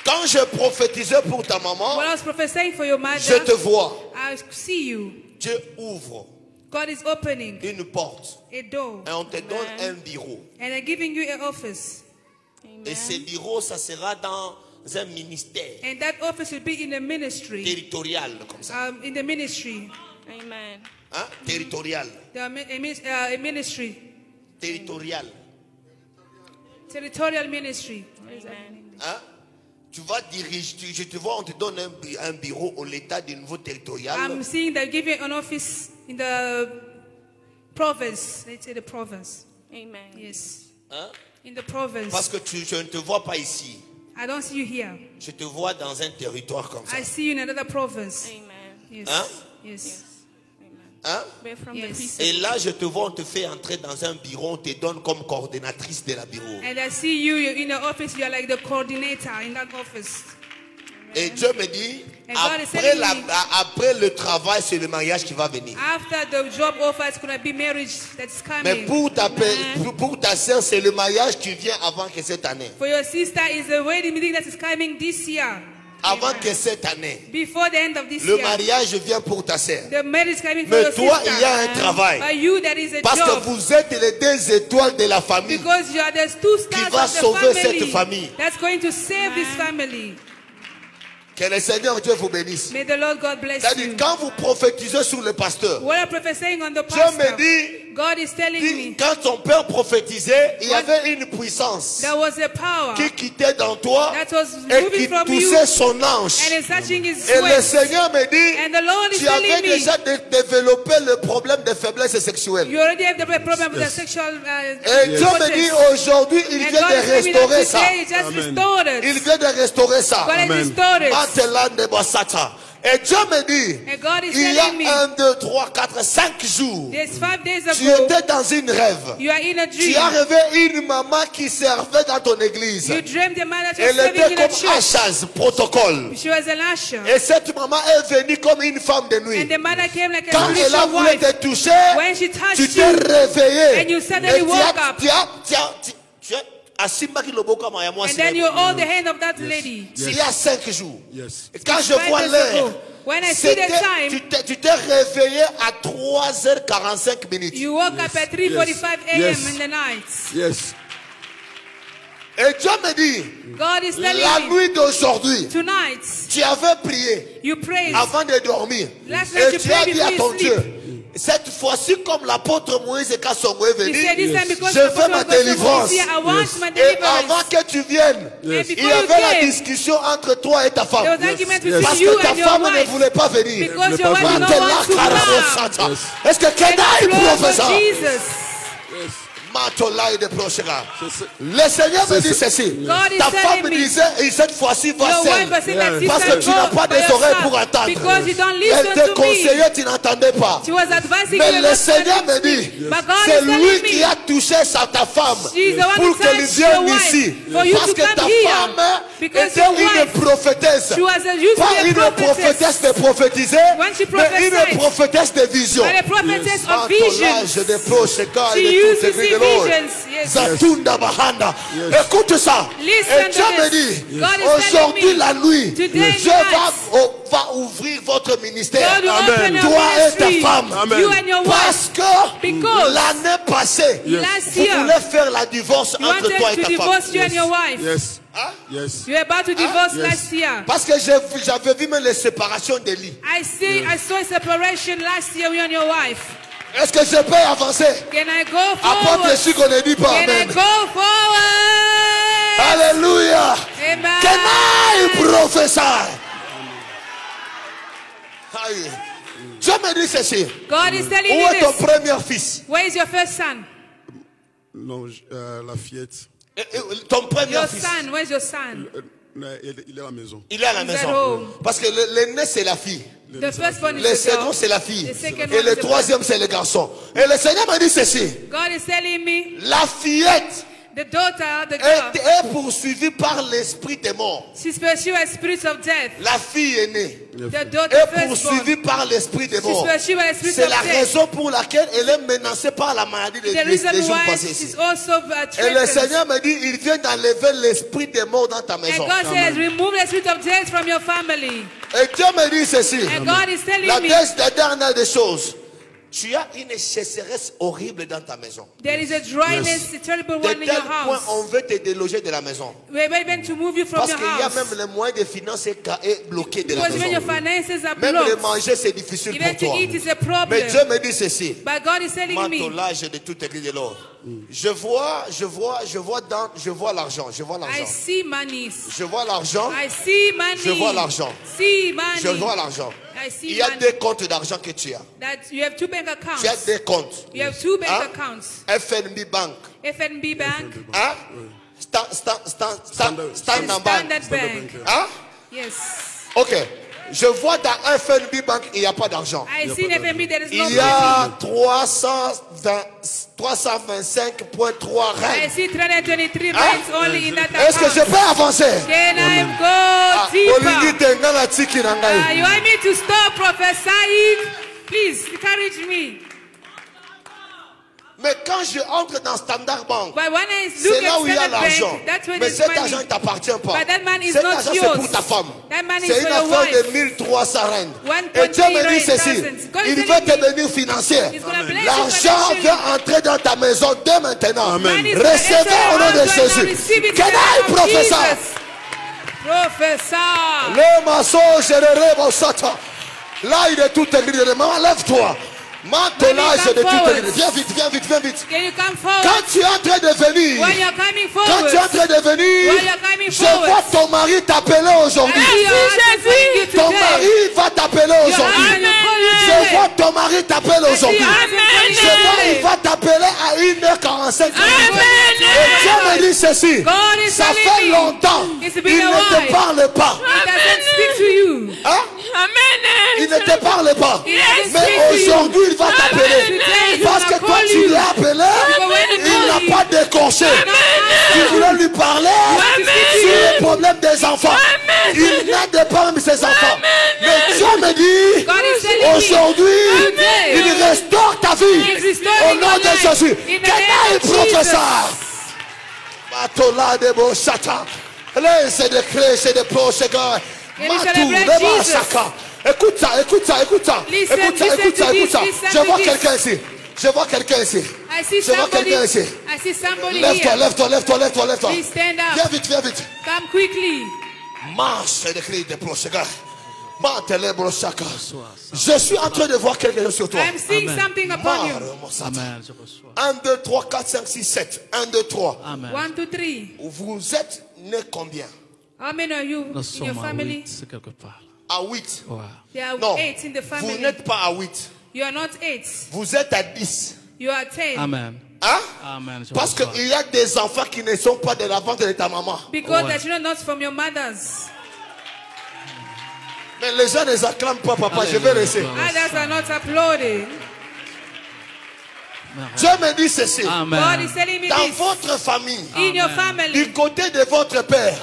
Quand je prophétisais pour ta maman, When I was prophesying for your mother, je te vois. I see you. Dieu ouvre God is opening une porte a door. et on te donne un bureau. And I'm giving you an office. Et ce bureau, ça sera dans un ministère And that office will be in a ministry. territorial, comme ça. In the ministry. Amen. Hein? Territorial. A ministry. Territorial. Territorial ministry. Hein? Tu vas diriger, je te vois, on te donne un bureau au l'état du niveau territorial. I'm seeing that give you an office in the province. Let's say the province. Amen. Yes. Hein? In the province. Parce que je ne te vois pas ici. I don't see you here. Je te vois dans un territoire comme ça. I see you in another province. Amen. Yes. Hein? Yes. Hein? We're from Yes. the peace. Et là, je te vois, on te fait entrer dans un bureau, on te donne comme coordinatrice de la bureau. And I see you, you're in the office, you're like the coordinator in that office. Et Dieu me dit, And God is après, telling me, après le travail, c'est le mariage qui va venir. after the job offer, it's going to be marriage that's Mais coming. pour ta sœur, c'est le mariage qui vient avant que cette année. For your sister, is the wedding meeting that is coming this year. Avant que cette année. Before the end of this Le year. mariage vient pour ta sœur. The marriage is coming for Mais your toi, sister. il y a un travail. But you, there is a Parce que job. vous êtes les deux étoiles de la famille. Because you are the two Qui stars va of the sauver family. cette famille. That's going to save this family. Que le Seigneur Dieu vous bénisse. May the Lord God bless C'est-à-dire, you. quand vous prophétisez sur le pasteur, What I'm prophesying on the Dieu pastor, me dit, God is telling me quand ton père prophétisait, il y avait une puissance there was a power qui quittait dans toi that was et moving qui from you touchait son ange. and is touching his Et le sweat. Seigneur me dit, And the Lord is tu avais telling me, déjà développé le problème de faiblesse sexuelle. you already have the problem with the sexual Et Dieu me dit, aujourd'hui, il and vient God de is telling me restaurer that ça. today he just restored it. Il vient de restaurer ça. God has restored it. Matelande Basata. Et Dieu me dit, And God is il y a telling me, 1, 2, 3, 4, 5 jours, there's 5 days tu ago, étais dans une rêve. you are in a Tu as dream. rêvé une maman qui servait dans ton église. You dreamed a man that was Elle serving était in a comme church. Achaz, protocole. She was an usher. Et cette maman est venue comme une femme de nuit. And the mother came like a Quand elle a spiritual voulu wife. te toucher, When she tu touched t'es you, réveillé. and you suddenly Et woke up. tu es And then you hold the hand of that lady. Il y a 5 jours. Yes. Et quand je vois l'heure, when I see the time, tu t'es réveillé à 3h45 minutes. You woke up at 3:45 a.m. in the night. Yes. Et Dieu me dit, God is telling la me, nuit d'aujourd'hui, tonight, tu avais prié you prayed avant de dormir. Last night Et you tu as prayed dit à before ton you Dieu, sleep. cette fois-ci, comme l'apôtre Moïse Kassongo est venu, He said, this time because je fais ma délivrance. I want my Et deliverance. avant que tu viennes, Yes. il y avait la discussion entre toi et ta femme. There was argument between Parce you que ta and your femme ne wife. voulait pas venir. Because your wife did not want to come. Est-ce que Kenai professeur? Jesus. Le Seigneur me dit ceci. Ta femme me disait, et cette fois-ci va seule. Parce que tu n'as pas des oreilles pour entendre. Elle te conseillait, tu n'entendais pas. Mais le Seigneur me dit, c'est lui qui a touché ta femme pour qu'elle vienne ici. Parce que ta femme était une prophétesse. Pas une prophétesse de prophétiser, mais une prophétesse de vision. Zatunda Bahanda. Écoute ça. Et Dieu me dit, aujourd'hui la nuit, Dieu va ouvrir votre ministère. Amen. Toi et ta femme. Amen. Parce que l'année passée, vous voulez faire la divorce entre toi et ta femme. Yes. Hein? Yes. You were about to divorce Yes. last year. Parce que j'avais vu même les séparations de lits. I saw a separation last year with you and your wife. Est-ce que je peux avancer? Can I go Apporte forward? Jésus qu'on ne dit pas Can I amen. go forward? Alléluia. Amen. Can I prophesy? Aïe. Dieu me dit ceci. God is telling Où you est ton this. premier fils? Where is your first son? Non, la fillette. Ton premier Your fils. son. Where's your son? Il est à la maison. Il est à la He's at maison. home. Parce que l'aîné c'est la fille. The firstborn is Le the second girl. c'est la fille. The second Et one le is the troisième c'est le garçon. Et le Seigneur m'a dit ceci. God is telling me, La fillette the daughter, the girl, est poursuivie par l'esprit des morts. she's pursued a spirit of death. La fille aînée The daughter est firstborn, poursuivie par l'esprit des she's morts. pursued a spirit C'est of la death. raison pour laquelle elle est menacée par la maladie des The reason jours why passés she's ici. also Et le threatened. Seigneur me dit, il vient d'enlever l'esprit des morts dans ta And maison. God says, remove the spirit of death from your family. Et Dieu me dit ceci. And God is telling La me, dernière des choses. Tu as une sécheresse horrible dans ta maison. there is a dryness, a terrible De one in tel your point, house. on veut te déloger de la maison. We're even to move you from Parce your qu'il y a house. même le moyen de finances est bloqué de la Because when your maison. finances are Même le blocked, manger, c'est difficile even pour to toi. eat is a Mais problem. Dieu me dit ceci. But God is telling me, Mantolage de toute église de l'or. Je vois l'argent. Je vois I l'argent. see money. Je vois l'argent. I see money. Je vois l'argent. See money. Je vois l'argent. I see Il y a money. deux comptes d'argent que tu as. That you have two bank accounts. Tu as deux comptes. You have two bank Hein? accounts. FNB Bank. FNB Bank Hein? and Standard Bank. Standard Bank. Hein? Yes. Ok. Je vois dans FNB Bank, il n'y a pas d'argent. I see in FNB there is no Il y a money. 323 I règles. see 323 Hein? banks only in that Est-ce que je account. peux avancer? Can I go Olingi deeper? tengana tiki na ngai. You want me to stop prophesying? Please encourage me. Mais quand je entre dans Standard Bank, But when I c'est look là at où il y a Standard l'argent. Bank, that's where Mais there's cet money. argent ne t'appartient pas. But that money is Cet not argent, c'est yours. pour ta femme. That money is C'est for une your affaire wife. de 1300 rentes. 1.3 Et Dieu me dit ceci. God is Il telling va te me devenir financier. He's gonna bless you L'argent financially. vient entrer dans ta maison dès maintenant. Amen. Money is gonna Recevez enter au nom your de house right now. Jésus. Receive it in Can the I name of prophesy? Jesus. Prophesy. Le maçon, je le rêve au Satan. Là, il est tout église. Maman, lève-toi. Mantelage de toute église. Viens vite, viens vite, viens vite. Can you come forward? Quand tu es en train de venir, When you're coming quand forward, tu es en train de venir, when you're coming je vois forward, ton mari t'appeler aujourd'hui. I see your husband calling you Ton today. mari va t'appeler Your aujourd'hui. husband will call you Je today. vois ton mari t'appeler I see aujourd'hui. your husband calling you Je vois, il today. va t'appeler à 1h45. Amen. Et Dieu me dit ceci. God is Ça telling fait me longtemps. it's Il been a ne te while. parle pas. He doesn't speak to you. Hein? Il ne te parle pas. He doesn't speak Mais to you. aujourd'hui, il va t'appeler. Today he's Parce que gonna toi, call tu you. l'as appelé. when he Il call n'a you, pas décroché. Tu voulais lui parler sur le problème des enfants. Il n'aide pas même ses enfants. Mais Dieu me dit, God is telling me aujourd'hui, today, il restaure ta vie. He's restoring Au nom your de life. Jésus. In the Can name I of prophesy? Jesus. Atola de Bosata. C'est de créer, c'est de proches, gars. Écoute ça, écoute ça, écoute ça. Écoute ça, écoute ça, écoute ça. Je vois quelqu'un ici. Je vois quelqu'un ici. Je vois quelqu'un ici. Lève-toi, lève-toi, lève-toi, lève-toi, lève-toi. Viens vite, viens vite. Come quickly. Marche, c'est de créer des proches, gars. Je suis en train de voir quelque chose sur toi. I'm seeing something upon you. 1, 2, 3, 4, 5, 6, 7. 1, 2, 3. 1, 2, 3. Vous êtes né combien? How many are you in your family? À 8. There are Non, 8 in the family. vous n'êtes pas à 8. You are not 8. Vous êtes à 10. You are 10. Amen. Hein? Amen. Parce qu'il y a des enfants qui ne sont pas de la vente de ta maman. Because the children not from your mothers. Mais les gens ne s'acclament pas, papa. Je vais rester. Others are not applauding. Dieu me dit ceci. God is telling me Dans this. votre famille, In your family, du côté de votre père,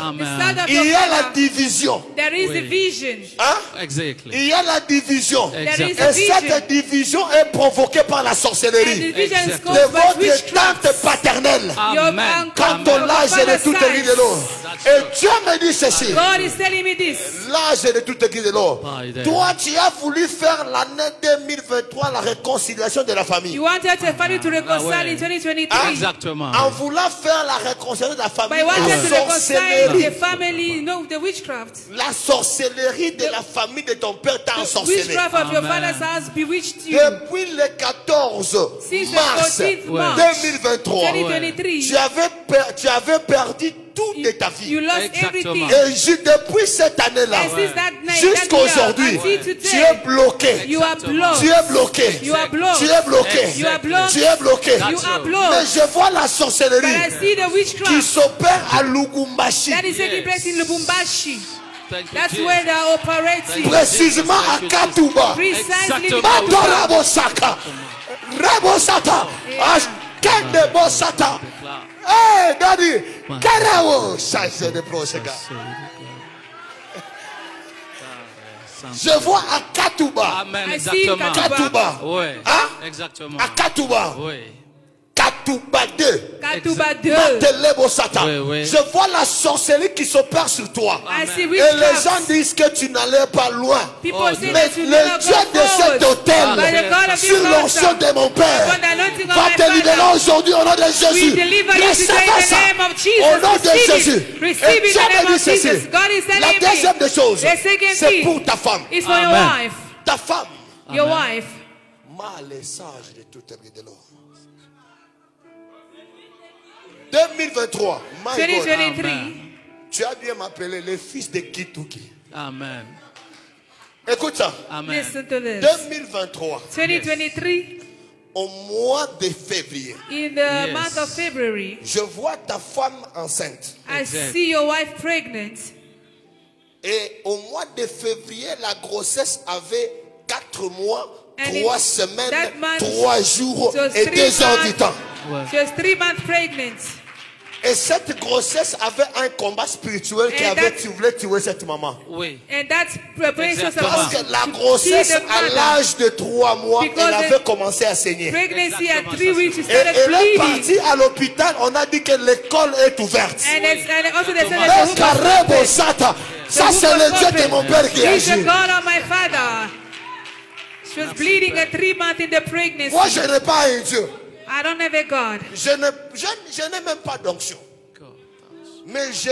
il y a la division. There is division. Hein? Exactly. Il y a la division. There is Et cette division est provoquée par la sorcellerie de votre tante paternelle. Amen. Quand ton âge est de toute église de l'eau. Et Dieu me dit ceci. God is telling me this. L'âge est de toute église de l'eau. Toi, tu as voulu faire l'année 2023 la réconciliation de la famille. You wanted your family to reconcile in 2023. Exactement. En voulant faire la réconciliation de la famille, But I wanted to la reconcile sorcellerie. the family, no, the witchcraft. La sorcellerie de la famille de ton père t'a ensorcelé. Witchcraft of your father's house bewitched you. Depuis le 14 Since the mars 14th March 2023, 2023, tu avais perdu tout de ta vie. you lost everything. Et depuis cette année-là, And since that night, jusqu'à aujourd'hui, until today, tu es bloqué. You are blocked. Tu es bloqué. You are blocked. Tu es bloqué. You are blocked. Tu es bloqué. You are blocked. Mais je vois la But sorcellerie I see the qui witchcraft s'opère à Lubumbashi. that is taking place in Lubumbashi. That's where they are operating. Précisément à Katuba. Precisely. Matora Bosaka. Rebosata. Kende Bosata. Hey, Daddy. Karao. Ça, c'est des proches, gars. Je vois à Katuba. Amen. I see Exactement. Katuba. Oui. Hein? Exactement. À Katuba. Oui. Katuba 2. Katuba 2. Matelebosata. Oui, oui. Je vois la sorcellerie qui s'opère sur toi. I see Et witchcraft. les gens disent que tu n'allais pas loin. People say Mais that you le never Dieu go de cet forward. hôtel, By the God of sur this l'onction altar, de mon Père, upon the anointing of va my te libérer Father, aujourd'hui au nom de we Jésus. deliver you Recevez today in ça the name of Jesus. au nom de Receive Jésus. it. Receive Et it Dieu in the me name dit of Jesus. ceci. God is La telling deuxième me. des choses, The second c'est thing pour ta femme. is for your Amen. wife. Ta femme, Your wife. mal et sage de toute église de l'eau. 2023, my God, 2023. tu as bien m'appeler le fils de Kituki. Amen. Écoute ça. Amen. Listen to this. 2023, 2023, au mois de février, in the month of February, je vois ta femme enceinte. I Exact. see your wife pregnant. Et au mois de février, la grossesse avait 4 mois, And 3 that semaines, month, 3 jours it was et 3 2 heures du months. temps. She was 3 months pregnant. Et cette grossesse avait un combat spirituel qui And avait that- voulu tuer cette maman. Oui. And that's preparation Exactement. Parce que la to grossesse, see the à mother. l'âge de 3 mois, Because elle avait commencé à saigner. Pregnancy at Exactement, 3 weeks, she Et started elle est bleeding. partie à l'hôpital, on a dit que l'école est ouverte. And also they said Mais that the womb was Karebo open. Sata, The ça womb c'est was le Dieu open. de mon père qui He's the agit. God of my father. She was bleeding at 3 months in the pregnancy. Moi je n'ai pas un Dieu. I don't have a God. Je n'ai même pas d'onction. Mais je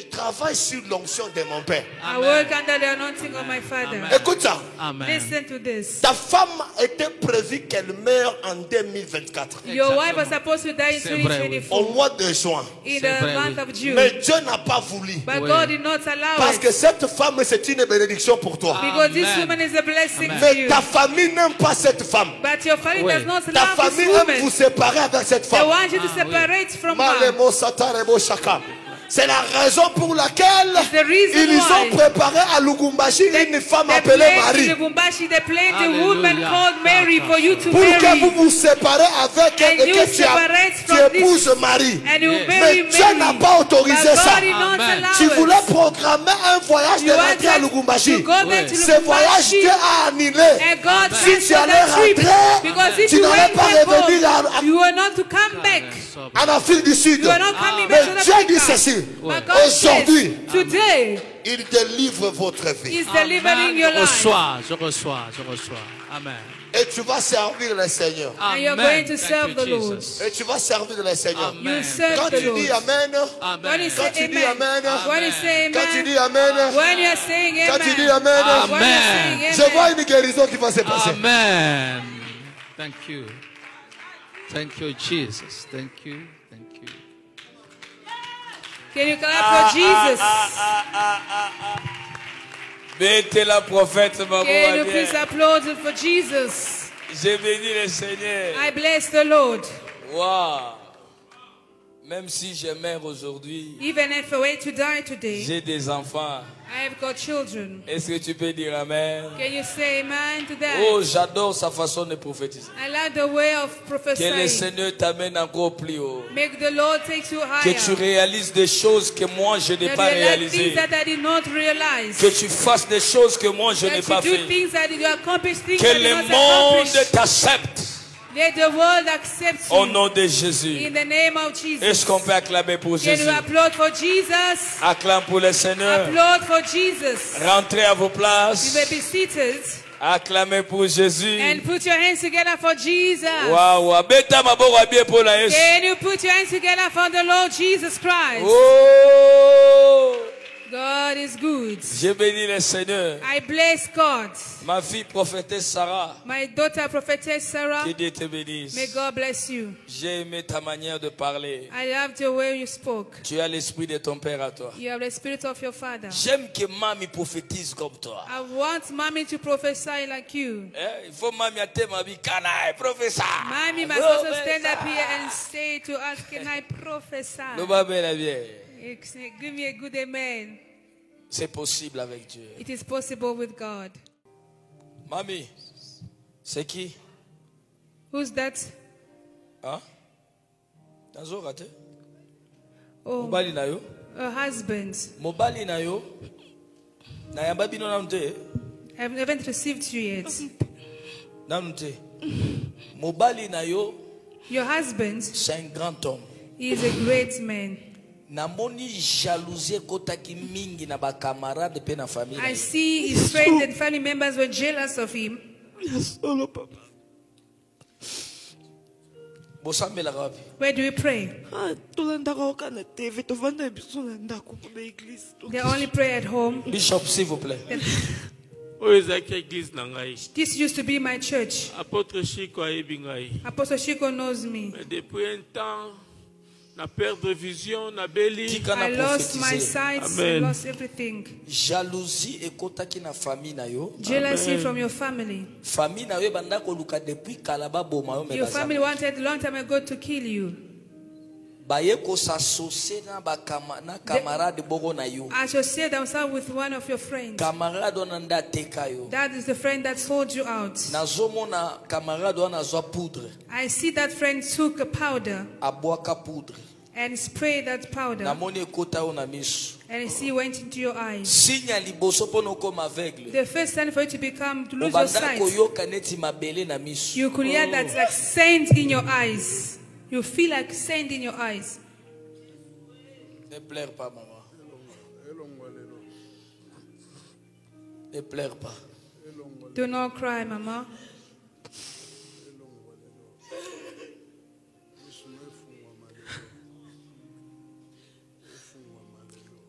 travaille sur l'onction de mon père. I work under the anointing of my father. Écoute ça. Amen. Listen to this. Ta femme était prévue qu'elle meure en 2024. Your wife was supposed to die in C'est vrai, oui. 2024 Au mois de juin. in C'est the vrai, month oui. of June. Mais Dieu n'a pas voulu. But Oui. God did not allow Parce it. que cette femme, c'est une bénédiction pour toi. Because this Amen. woman is a blessing to Mais you. ta famille n'aime pas cette femme. But your family Oui. does not Ta love famille this aime woman. vous séparer avec cette They femme. want you to separate from her. Malemo Satarebo Shaka. C'est la raison pour laquelle the reason ils why ont préparé à Lubumbashi une femme They appelée played in Marie. Lubumbashi, they played the Hallelujah. woman called Mary for you to Pour que marry. vous vous séparez avec elle And et you que separate tu from épouses this. Marie. And you Yes. marry Mais Dieu n'a Mary. pas autorisé But ça. God did not Amen. allow Tu it. voulais programmer un voyage de You rentrer à wanted Lubumbashi. to go back to Ce voyage, Lubumbashi. Dieu a annulé. And God Si tu canceled allais that trip. rentrer, Because if tu you n'allais went pas back revenir home, à... you were not to come back. en Afrique du Sud. Mais Dieu dit ceci. Aujourd'hui, il délivre votre vie. Je reçois. Amen. Et tu vas servir le Seigneur. And you're going to serve the Lord. Et tu vas servir le Seigneur. You serve Quand the tu dis Lord. Amen, When you quand say tu dis Amen, When you say quand tu Amen. dis Amen, When you're saying quand tu dis Amen. Amen, When you're saying Amen. je vois une guérison qui va se passer. Amen. Thank you. Thank you, Jesus. Thank you. Can you clap for Jesus? Mettez la prophète, maman. Can you please applaud for Jesus? J'ai béni le Seigneur. I bless the Lord. Wow. Même si je meurs aujourd'hui, Even if I wait to die today, j'ai des enfants. I have got children. Est-ce que tu peux dire Amen? Can you say amen to that? Oh, j'adore sa façon de prophétiser. I like the way of Que le prophesying. Seigneur t'amène encore plus haut. Make the Lord take you Que higher. tu réalises des choses que moi je n'ai That pas you like réalisées. things that I did not realize. Que tu fasses des choses que moi je n'ai That pas you do fait. things that you accomplish things Que that you le not monde accomplish. t'accepte. Let the world accept Au you. nom de Jésus. In the name of Jesus. Est-ce qu'on peut acclamer pour Can Jésus? you applaud for Jesus? Acclame pour le Seigneur. Applaud for Jesus. Rentrez à vos You places. may be seated Acclamez pour Jésus. and put your hands together for Jesus. Wow. Beta maboko abie pour la Yesu. Can you put your hands together for the Lord Jesus Christ? Oh. God is good. J'ai béni le Seigneur. I bless God. Ma fille prophétesse Sarah. My daughter prophetess Sarah. Que Dieu te bénisse. May God bless you. J'ai aimé ta manière de parler. I loved the way you spoke. Tu as l'esprit de ton père à toi. You have the spirit of your father. J'aime que mamie prophétise comme toi. I want mommy to prophesy like you. Il faut mamie à te mabi kana professeur. Mommy must also stand up here and say to us, can I prophesy? Le babé la bien. Give me a good amen. C'est possible avec Dieu. It is possible with God. Mamie, c'est qui? Who's that? Hein? Nazo raté? Oh, Mobali na yo? a husband. Mobali na yo? Na yamba bino na mte? I haven't received you yet. Na mte? Mobali na yo? Your husband C'est un grand homme. is a great man. Namoni jalousie kotaki mingi na ba camarade pe na famille. I see his friends and family members were jealous of him. Where do we pray? They only pray at home. Bishop, s'il vous plaît. This used to be my church. Apostle Apostle Shiko knows me. I lost my sight, I lost everything. Jalousie ekotaki na famille na yo. Jealousy from your family. Famille na yo banda ko luka depuis kalaba boma yo. Your family wanted a long time ago to kill you. Baye ko s'associer na ba camarade bogo na yo. Associate themselves with one of your friends. Camarade onanda teka yo. That is the friend that sold you out. Nazomona camarade wana zwa poudre. I see that friend took a powder Abwaka poudre. and sprayed that powder. Namoni ekota yo na miso. And I see it went into your eyes. Signe liboso pono koma aveugle. The first time for you to lose your sight. Koyoka neti mabele na miso. You could hear that like sand in your eyes. You feel like sand in your eyes. Ne pleure pas, maman. Ne pleure pas. Do not cry, Mama.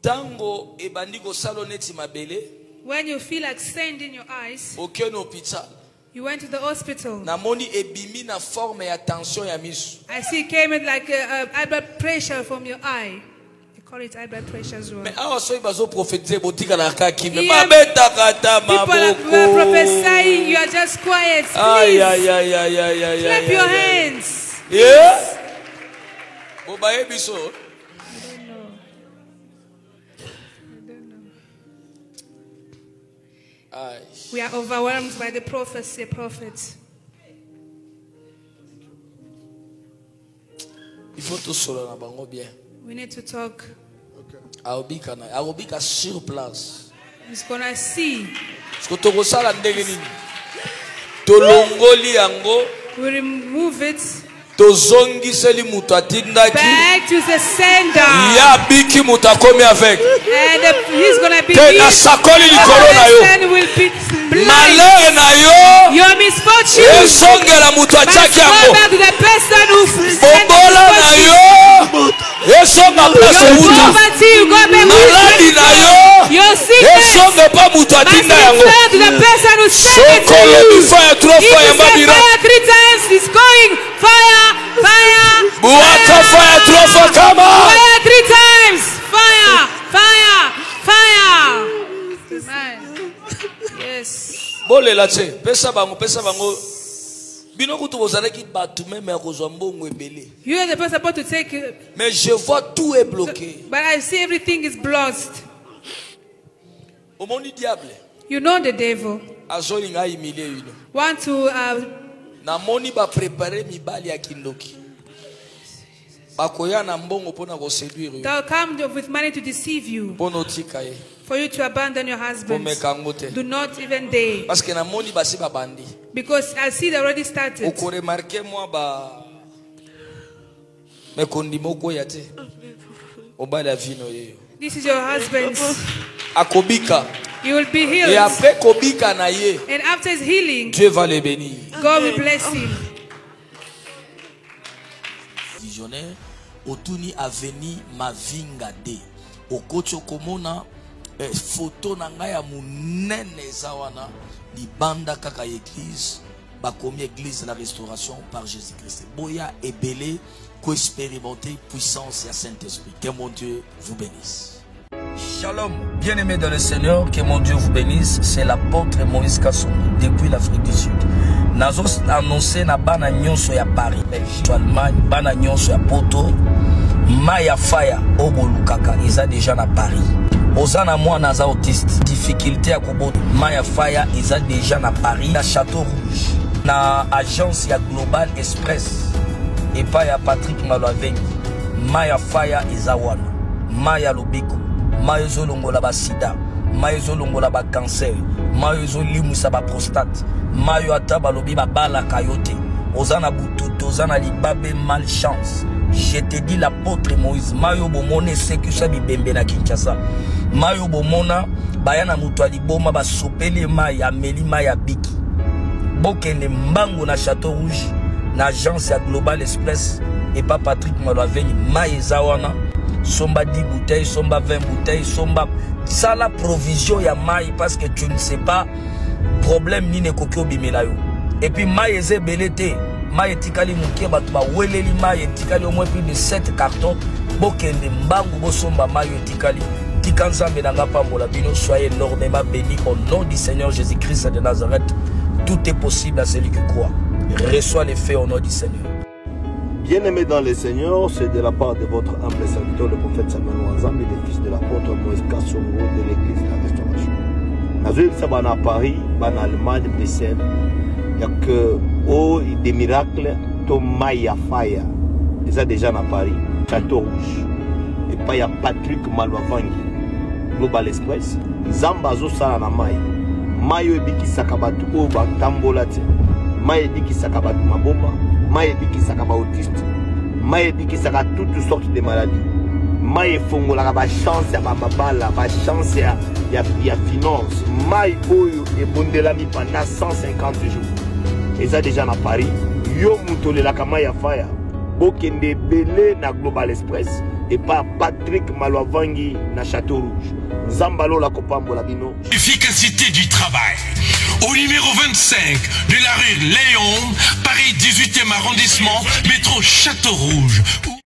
Tango ebandiko salo neti mabele. When you feel like sand in your eyes, Aucun hôpital. you went to the hospital. Namoni ebimi na forme ya tension ya miso. I see it came in like high blood pressure from your eye. They call it high blood pressure as well. Mais awa so ibazo prophétiser botika na kaki. Here, Mabeta kata people maboko. are prophesying. You are just quiet. Please Aïe aïe aïe aïe aïe aïe. clap your hands. Yeah. Bobaye biso. We are overwhelmed by the prophecy, prophets. Il faut tout solo na bango bien. We need to talk. Aobika sur place. He's gonna see. Skotoko sala ndenge nini? Tolongoli yango. We remove it. Back to the sender. Biki mutakomi avec. And he's gonna be healed. The person will be blind. Your misfortune. Back to the person who sent your poverty, you go back with your sickness. Back to the person who sent it to you. Fire 3 times. It's going fire, fire, fire, fire 3 times. Fire, fire, fire. Amen. Yes. You are the person about to take it. Mais je vois tout est bloqué. But I see everything is blocked. You know the devil. Want to namoni ba préparer mibali ya kindoki. Bakoya na mbongo pona ko séduire. They'll come with money to deceive you. For you to abandon your husband. Do not even dare. Parce que namoni basi ba bandi. Because I see they already started. Oko remarquer moi ba me kondimo ko yate. Obala vino yeyo. This is your husband's. Akobika. You will be healed. Et après kobika na ye. And after his healing, Dieu va le bénir. God will bless him. Visionnaire, otuni aveni mavinga de. Okocho komona photo na ngai ya munene zawana libanda kaka église bakomi église la restauration par Jésus-Christ. Boya ebele ko expérimenter puissance et Saint-Esprit. Que mon Dieu vous bénisse. Shalom, bien-aimés dans le Seigneur, que mon Dieu vous bénisse. C'est l'apôtre Moïse Kassoum depuis l'Afrique du Sud. Nazos annoncé na bana nyonso ya Paris, Belgique, Allemagne, bana nyonso ya Poto, Maya Faya, Obolukaka, ils déjà na Paris. Ozana moi naza autiste, difficulté à Koboto, Maya Faya, ils déjà na Paris, na Château Rouge, na agence ya Global Express, et pas ya Patrick Maloavengi, Maya Faya, Izawana, Maya Lubiko. Maïzo longola ba sida, maïzo longola ba cancer, maïzo limusa ba prostate, maïzo ataba lobi ba bala kayote, ozana bututo, ozana libabe malchance. Je te dis l'apôtre Moïse, maïzo bomone sekusa bibembe na Kinshasa, maïzo bomona bayana mutu aliboma ba sopeli maï ameli maï abiki. Bokende mbango na Château Rouge, na agence ya Global Express et pas Patrick Maloavengi, maï zawana. Somba 10 bouteilles, somba 20 bouteilles, somba ça la provision ya maï parce que tu ne sais pas problème ni ne kokyo bimelayo. Et puis maï eze belete, maï etikali mukie batu ba weleli maï etikali au moins plus de 7 cartons. Bokende mbangu bo somba maï etikali. Tikanzambe nanga pambola bino, soyez énormément bénis au nom du Seigneur Jésus-Christ de Nazareth. Tout est possible à celui qui croit. Reçois les faits au nom du Seigneur. Bien-aimés dans le Seigneur, c'est de la part de votre humble serviteur, le prophète Samuel Wanzambi, le fils de l'apôtre Moïse Kassoum de l'église de la restauration. Nazouil Sabana à Paris, en Allemagne, Bruxelles, il n'y a que des miracles, Tomaya Faya, ils ont déjà à Paris, Château Rouge, et pas il y a Patrick Maloavengi, Global Express, Zambazo Salana Maï, Mayo Ebiki Sakabatu Oba Tambolate, Mayo Ebiki Sakabatu Maboma. Maïe qui s'acaba autiste, maïe qui s'acaba toutes sortes de maladies, maïe fongo la chance ya babala, ba chance ya finance, maïe oyo et bondelami pendant 150 jours. Et ça déjà à Paris, yo mutole la kamaya fire, bokende belé na Global Express et pas Patrick Maloavengi na Château Rouge. Zambalo la kopambo la bino. Efficacité du travail. Au numéro 25 de la rue Léon, Paris 18e arrondissement, métro Château Rouge.